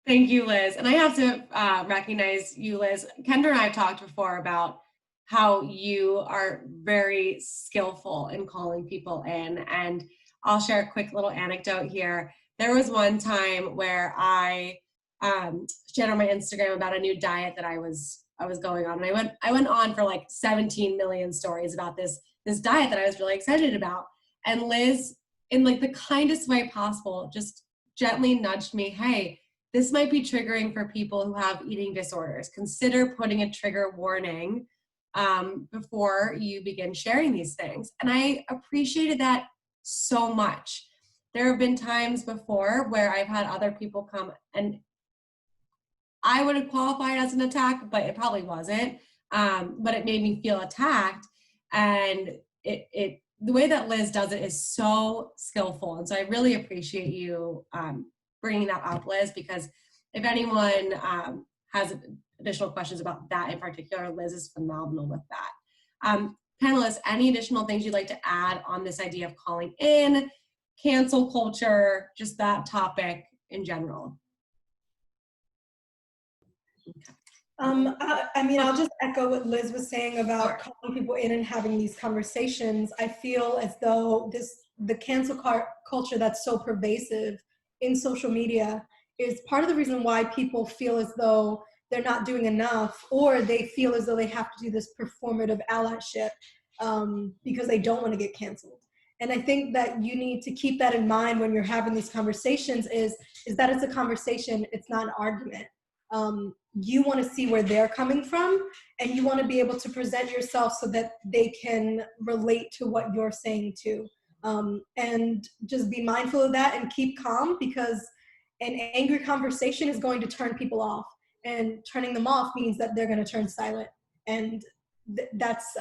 Thank you, Liz. And I have to recognize you, Liz. Kendra and I have talked before about how you are very skillful in calling people in. And I'll share a quick little anecdote here. There was one time where I shared on my Instagram about a new diet that I was going on. And I went on for like 17 million stories about this diet that I was really excited about. And Liz, in like the kindest way possible, just gently nudged me, hey, this might be triggering for people who have eating disorders. Consider putting a trigger warning before you begin sharing these things. And I appreciated that so much. There have been times before where I've had other people come, and I would have qualified as an attack, but it probably wasn't. But it made me feel attacked. And the way that Liz does it is so skillful. And so I really appreciate you bringing that up, Liz, because if anyone has additional questions about that in particular, Liz is phenomenal with that. Panelists, any additional things you'd like to add on this idea of calling in, cancel culture, just that topic in general? I mean, I'll just echo what Liz was saying about calling people in and having these conversations. I feel as though the cancel culture that's so pervasive in social media is part of the reason why people feel as though they're not doing enough, or they feel as though they have to do this performative allyship because they don't want to get canceled. And I think that you need to keep that in mind when you're having these conversations is that it's a conversation, it's not an argument. You want to see where they're coming from, and you want to be able to present yourself so that they can relate to what you're saying too. And just be mindful of that and keep calm, because an angry conversation is going to turn people off, and turning them off means that they're going to turn silent. And that's,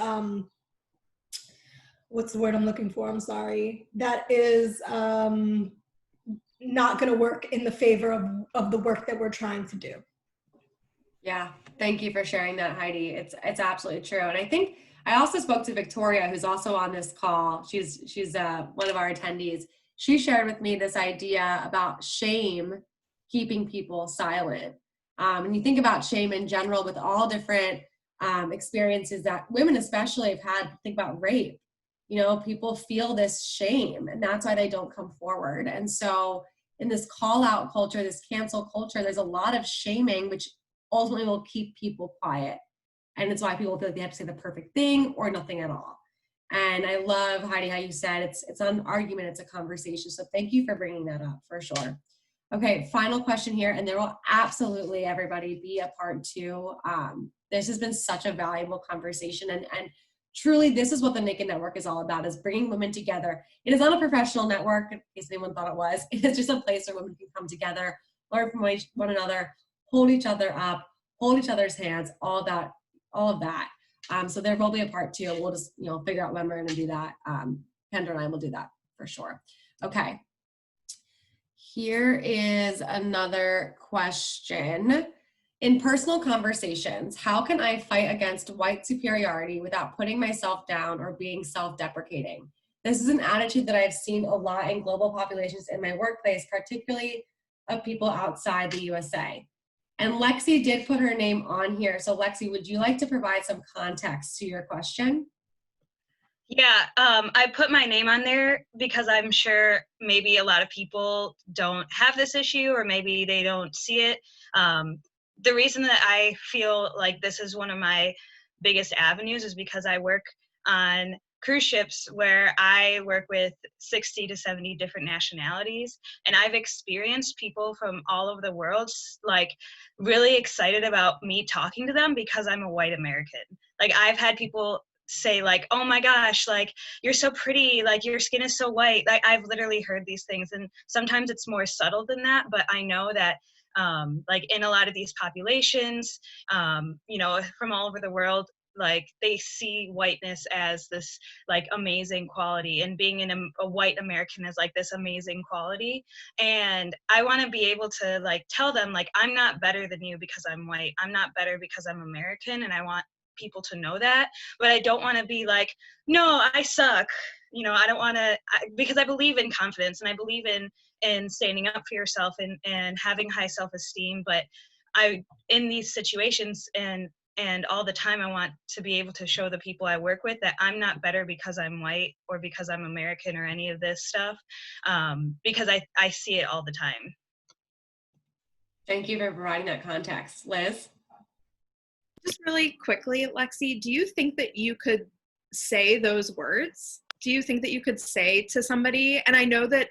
what's the word I'm looking for? I'm sorry. That is not going to work in the favor of the work that we're trying to do. Yeah, thank you for sharing that, Haidee. It's absolutely true. And I think I also spoke to Victoria, who's also on this call. She's one of our attendees. She shared with me this idea about shame keeping people silent. And you think about shame in general with all different experiences that women especially have had. Think about rape. You know, people feel this shame, and that's why they don't come forward. And so in this call out culture, this cancel culture, there's a lot of shaming, which ultimately will keep people quiet. And it's why people feel like they have to say the perfect thing or nothing at all. And I love, Haidee, how you said it's not an argument, it's a conversation. So thank you for bringing that up, for sure. Okay, final question here, and there will absolutely, everybody, be a part two. This has been such a valuable conversation, and truly this is what the Naked Network is all about, is bringing women together. It is not a professional network, in case anyone thought it was. It is just a place where women can come together, learn from one another, hold each other up, hold each other's hands, all of that. So there will be a part 2. We'll just, figure out when we're going to do that. Kendra and I will do that for sure. Okay. Here is another question. In personal conversations, how can I fight against white superiority without putting myself down or being self-deprecating? This is an attitude that I've seen a lot in global populations in my workplace, particularly of people outside the USA. And Lexi did put her name on here. So Lexi, would you like to provide some context to your question? Yeah, I put my name on there because I'm sure maybe a lot of people don't have this issue, or maybe they don't see it. The reason that I feel like this is one of my biggest avenues is because I work on cruise ships where I work with 60 to 70 different nationalities, and I've experienced people from all over the world like really excited about me talking to them because I'm a white American. Like, I've had people say like, oh my gosh, like, you're so pretty, like, your skin is so white. Like, I've literally heard these things, and sometimes it's more subtle than that, but I know that like in a lot of these populations, from all over the world, like, they see whiteness as this like amazing quality, and being a white American is like this amazing quality. And I want to be able to like tell them, like, I'm not better than you because I'm white, I'm not better because I'm American, and I want people to know that. But I don't want to be like, no, I suck. I don't want to, because I believe in confidence, and I believe in standing up for yourself and having high self-esteem. But in these situations and all the time, I want to be able to show the people I work with that I'm not better because I'm white or because I'm American or any of this stuff, because I see it all the time. Thank you for providing that context. Liz? Just really quickly, Lexi, do you think that you could say those words? Do you think that you could say to somebody, and I know that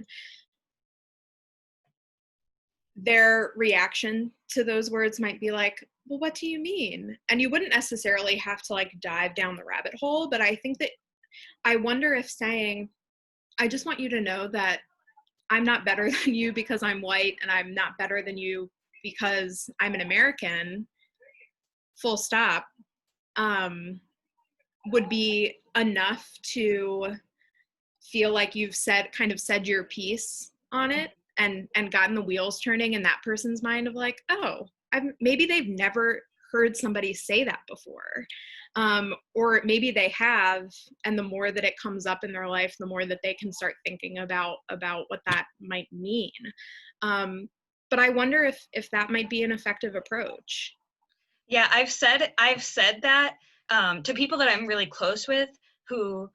their reaction to those words might be like, well, what do you mean? And you wouldn't necessarily have to like dive down the rabbit hole, but I think that I wonder if saying, I just want you to know that I'm not better than you because I'm white, and I'm not better than you because I'm an American, full stop, would be enough to feel like you've said your piece on it, and gotten the wheels turning in that person's mind of like, oh, maybe they've never heard somebody say that before. Or maybe they have, and the more that it comes up in their life, the more that they can start thinking about what that might mean. But I wonder if that might be an effective approach. Yeah, I've said that to people that I'm really close with who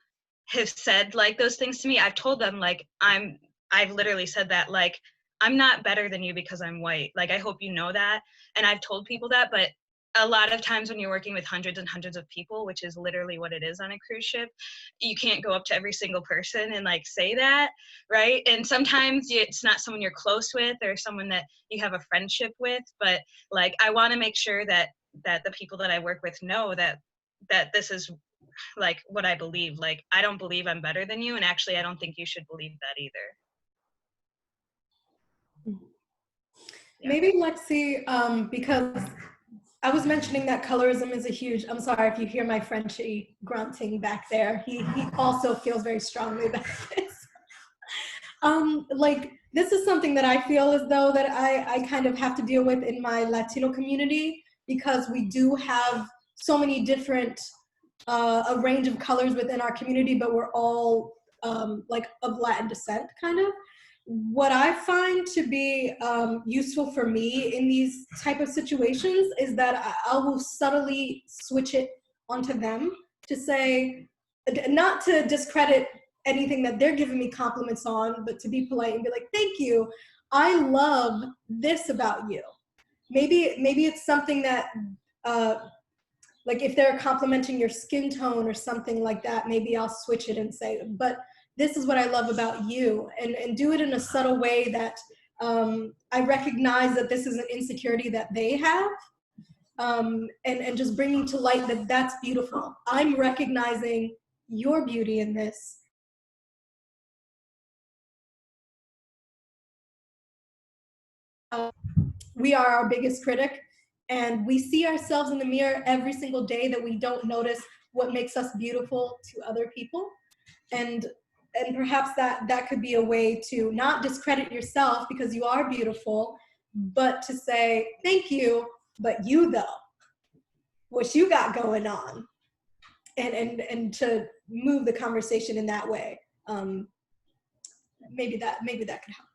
have said like those things to me. I've told them like, I've literally said that, like, I'm not better than you because I'm white. Like, I hope you know that. And I've told people that, but a lot of times when you're working with hundreds and hundreds of people, which is literally what it is on a cruise ship, you can't go up to every single person and like say that, right? And sometimes it's not someone you're close with or someone that you have a friendship with, but like, I want to make sure that the people that I work with know that this is like what I believe. Like, I don't believe I'm better than you, and actually I don't think you should believe that either. Yeah. Maybe Lexi, because I was mentioning that colorism is a huge, I'm sorry if you hear my Frenchie grunting back there. He also feels very strongly about this. Like, this is something that I feel as though that I kind of have to deal with in my Latino community, because we do have so many different, a range of colors within our community, but we're all like of Latin descent, kind of. What I find to be useful for me in these type of situations is that I will subtly switch it onto them to say, not to discredit anything that they're giving me compliments on, but to be polite and be like, thank you, I love this about you. Maybe it's something that, like if they're complimenting your skin tone or something like that, maybe I'll switch it and say, but this is what I love about you, and do it in a subtle way that I recognize that this is an insecurity that they have, and just bringing to light that that's beautiful. I'm recognizing your beauty in this. We are our biggest critic, And we see ourselves in the mirror every single day that we don't notice what makes us beautiful to other people. And perhaps that could be a way to not discredit yourself because you are beautiful, but to say, thank you, but you though, what you got going on, and to move the conversation in that way. Maybe that could help.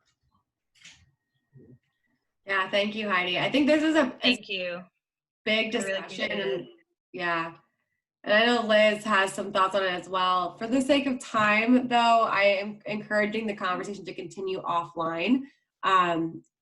Yeah, thank you, Haidee. I think this is a Thank you. big I really discussion. appreciate it. And yeah. And I know Liz has some thoughts on it as well. For the sake of time, though, I am encouraging the conversation to continue offline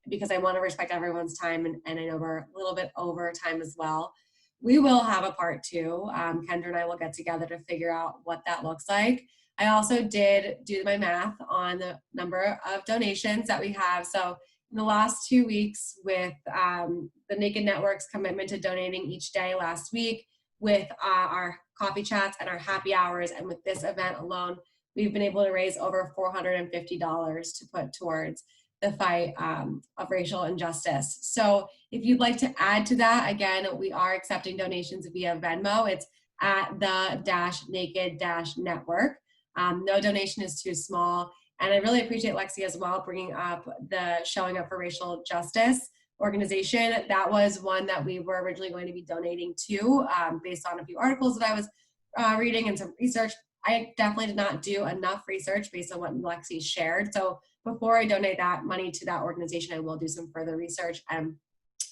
because I want to respect everyone's time, and I know we're a little bit over time as well. We will have a part 2. Kendra and I will get together to figure out what that looks like. I also did do my math on the number of donations that we have. So in the last 2 weeks, with the Naked Network's commitment to donating each day last week, with our coffee chats and our happy hours, and with this event alone, we've been able to raise over $450 to put towards the fight of racial injustice. So if you'd like to add to that, again, we are accepting donations via Venmo. It's at the-naked-network. No donation is too small. And I really appreciate Lexi as well bringing up the Showing Up for Racial Justice organization. That was one that we were originally going to be donating to based on a few articles that I was reading and some research. I definitely did not do enough research based on what Lexi shared. So before I donate that money to that organization, I will do some further research. And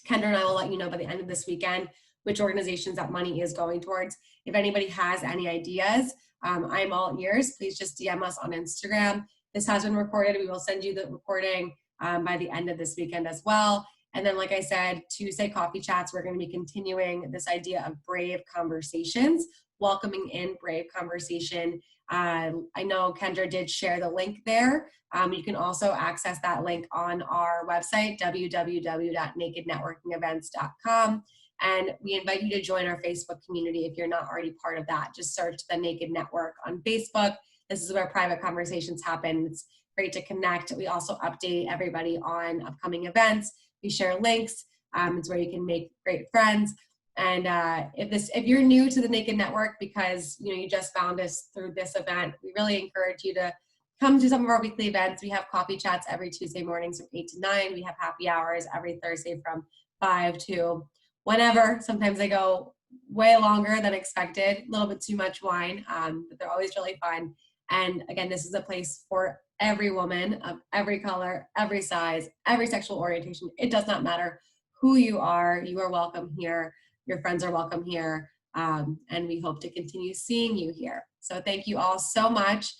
Kendra and I will let you know by the end of this weekend which organizations that money is going towards. If anybody has any ideas, I'm all ears. Please just DM us on Instagram. This has been recorded. We will send you the recording by the end of this weekend as well. And then, like I said, Tuesday coffee chats, we're going to be continuing this idea of brave conversations, welcoming in brave conversation. I know Kendra did share the link there. You can also access that link on our website, www.nakednetworkingevents.com. And we invite you to join our Facebook community if you're not already part of that. Just search the Naked Network on Facebook. This is where private conversations happen. It's great to connect. We also update everybody on upcoming events. We share links. It's where you can make great friends. And if you're new to the Naked Network because you just found us through this event, we really encourage you to come to some of our weekly events. We have coffee chats every Tuesday mornings from 8 to 9. We have happy hours every Thursday from 5 to whenever. Sometimes they go way longer than expected, a little bit too much wine, but they're always really fun. And again, this is a place for every woman of every color, every size, every sexual orientation. It does not matter who you are welcome here. Your friends are welcome here. And we hope to continue seeing you here. So thank you all so much.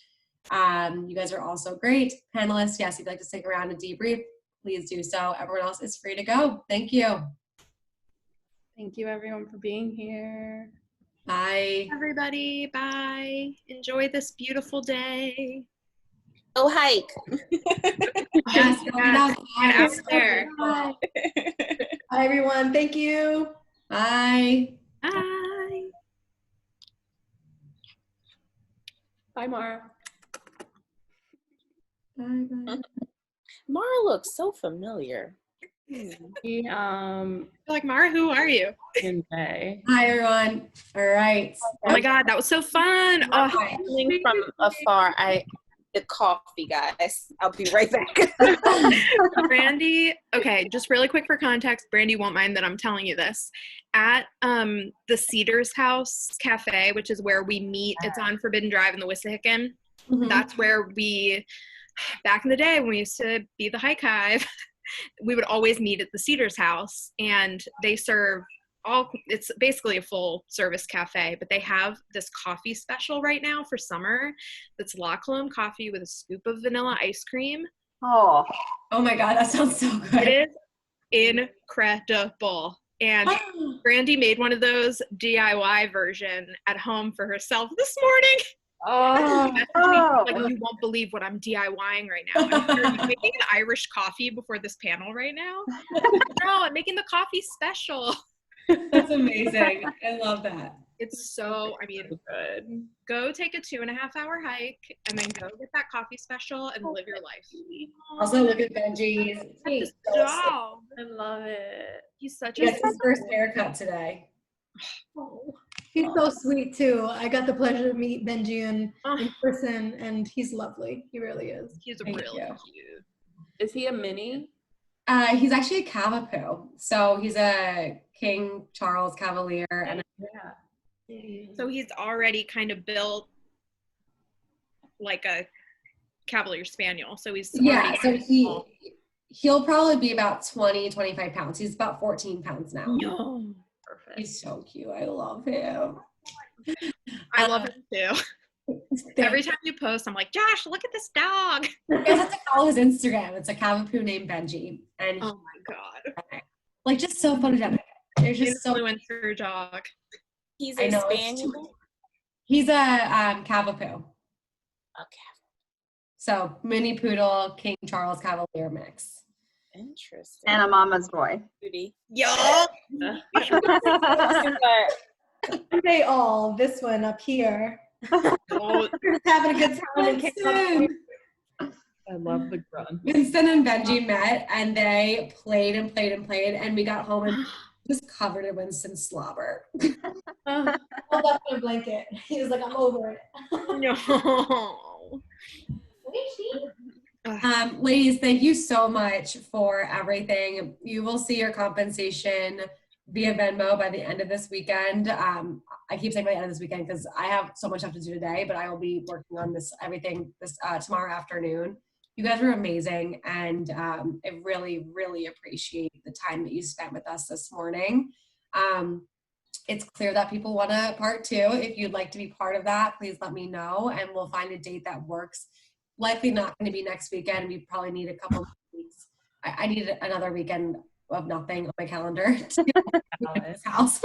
You guys are also great. Panelists, yes, if you'd like to stick around and debrief, please do so. Everyone else is free to go. Thank you. Thank you everyone for being here. Bye. Everybody, bye. Enjoy this beautiful day. Go hike. Yes, Get out there. Bye, everyone. Thank you. Bye. Bye. Bye, Mara. Bye. Bye. Mara looks so familiar. Like, Mara, who are you? In May. Hi, everyone. All right. Oh my God, that was so fun. Oh, Listening from afar, the coffee, guys. I'll be right back. Brandi, okay, just really quick for context, Brandi won't mind that I'm telling you this. At the Cedars House Cafe, which is where we meet, it's on Forbidden Drive in the Wissahickon. Mhm. That's where back in the day when we used to be the Hike Hive, we would always meet at the Cedars House, and they serve it's basically a full service cafe, but they have this coffee special right now for summer that's La Colombe coffee with a scoop of vanilla ice cream. Oh my God, that sounds so good. It is incredible. And Brandi made one of those DIY version at home for herself this morning. Like, you won't believe what I'm DIYing right now. Are you making an Irish coffee before this panel right now? No, I'm making the coffee special. That's amazing. I love that. It's so, good. Go take a 2.5-hour hike and then go get that coffee special and live your life. Also, look at Benji's. Stop. I love it. it. He's such He a gets his first haircut today. Oh, he's so sweet too. I got the pleasure to meet Benji in person, and he's lovely. He really is. He's Thank really you. cute. Is he a mini? He's actually a Cavapoo. So he's a King Charles Cavalier. And Yeah. So he's already kind of built like a Cavalier Spaniel. So he's yeah, already so he'll probably be about 20, 25 pounds. He's about 14 pounds now. No. Perfect. He's so cute. I love him. I love him too. Every time you post, I'm like, Josh, look at this dog. You guys have to follow his Instagram. It's a Cavapoo named Benji. And Oh my God. like just so photogenic. There's just so Influencer dog. He's I a know, it's spaniel. he's a Cavapoo. Okay. So mini poodle, King Charles Cavalier mix. Interesting. And a mama's boy. Beauty. Yo. They all, this one up here, Oh, having a good time and came up. I love the grunt. Winston and Benji met and they played and played and played, and we got home and just covered in Winston's slobber. Hold up in a blanket. He was like, I'm over it. no. Ladies, thank you so much for everything. You will see your compensation via Venmo by the end of this weekend. I keep saying by the end of this weekend because I have so much stuff to do today, but I will be working on everything tomorrow afternoon. You guys were amazing, and I really, really appreciate the time that you spent with us this morning. It's clear that people want a part 2. If you'd like to be part of that, please let me know, and we'll find a date that works. Likely not going to be next weekend. We probably need a couple of weeks. I need another weekend of nothing on my calendar to get to this house.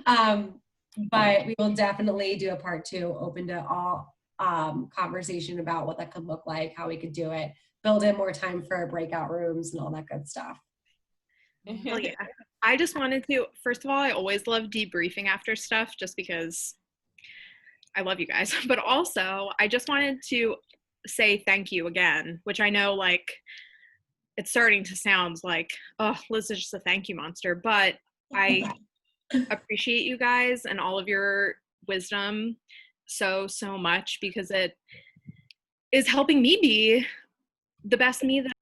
But we will definitely do a part 2, open to all conversation about what that could look like, how we could do it, build in more time for breakout rooms and all that good stuff. Hell yeah. I just wanted to, first of all, I always love debriefing after stuff just because I love you guys. But also, I just wanted to say thank you again, which I know like it's starting to sound like, oh, Liz is just a thank you monster. But I appreciate you guys and all of your wisdom so much because it is helping me be the best me that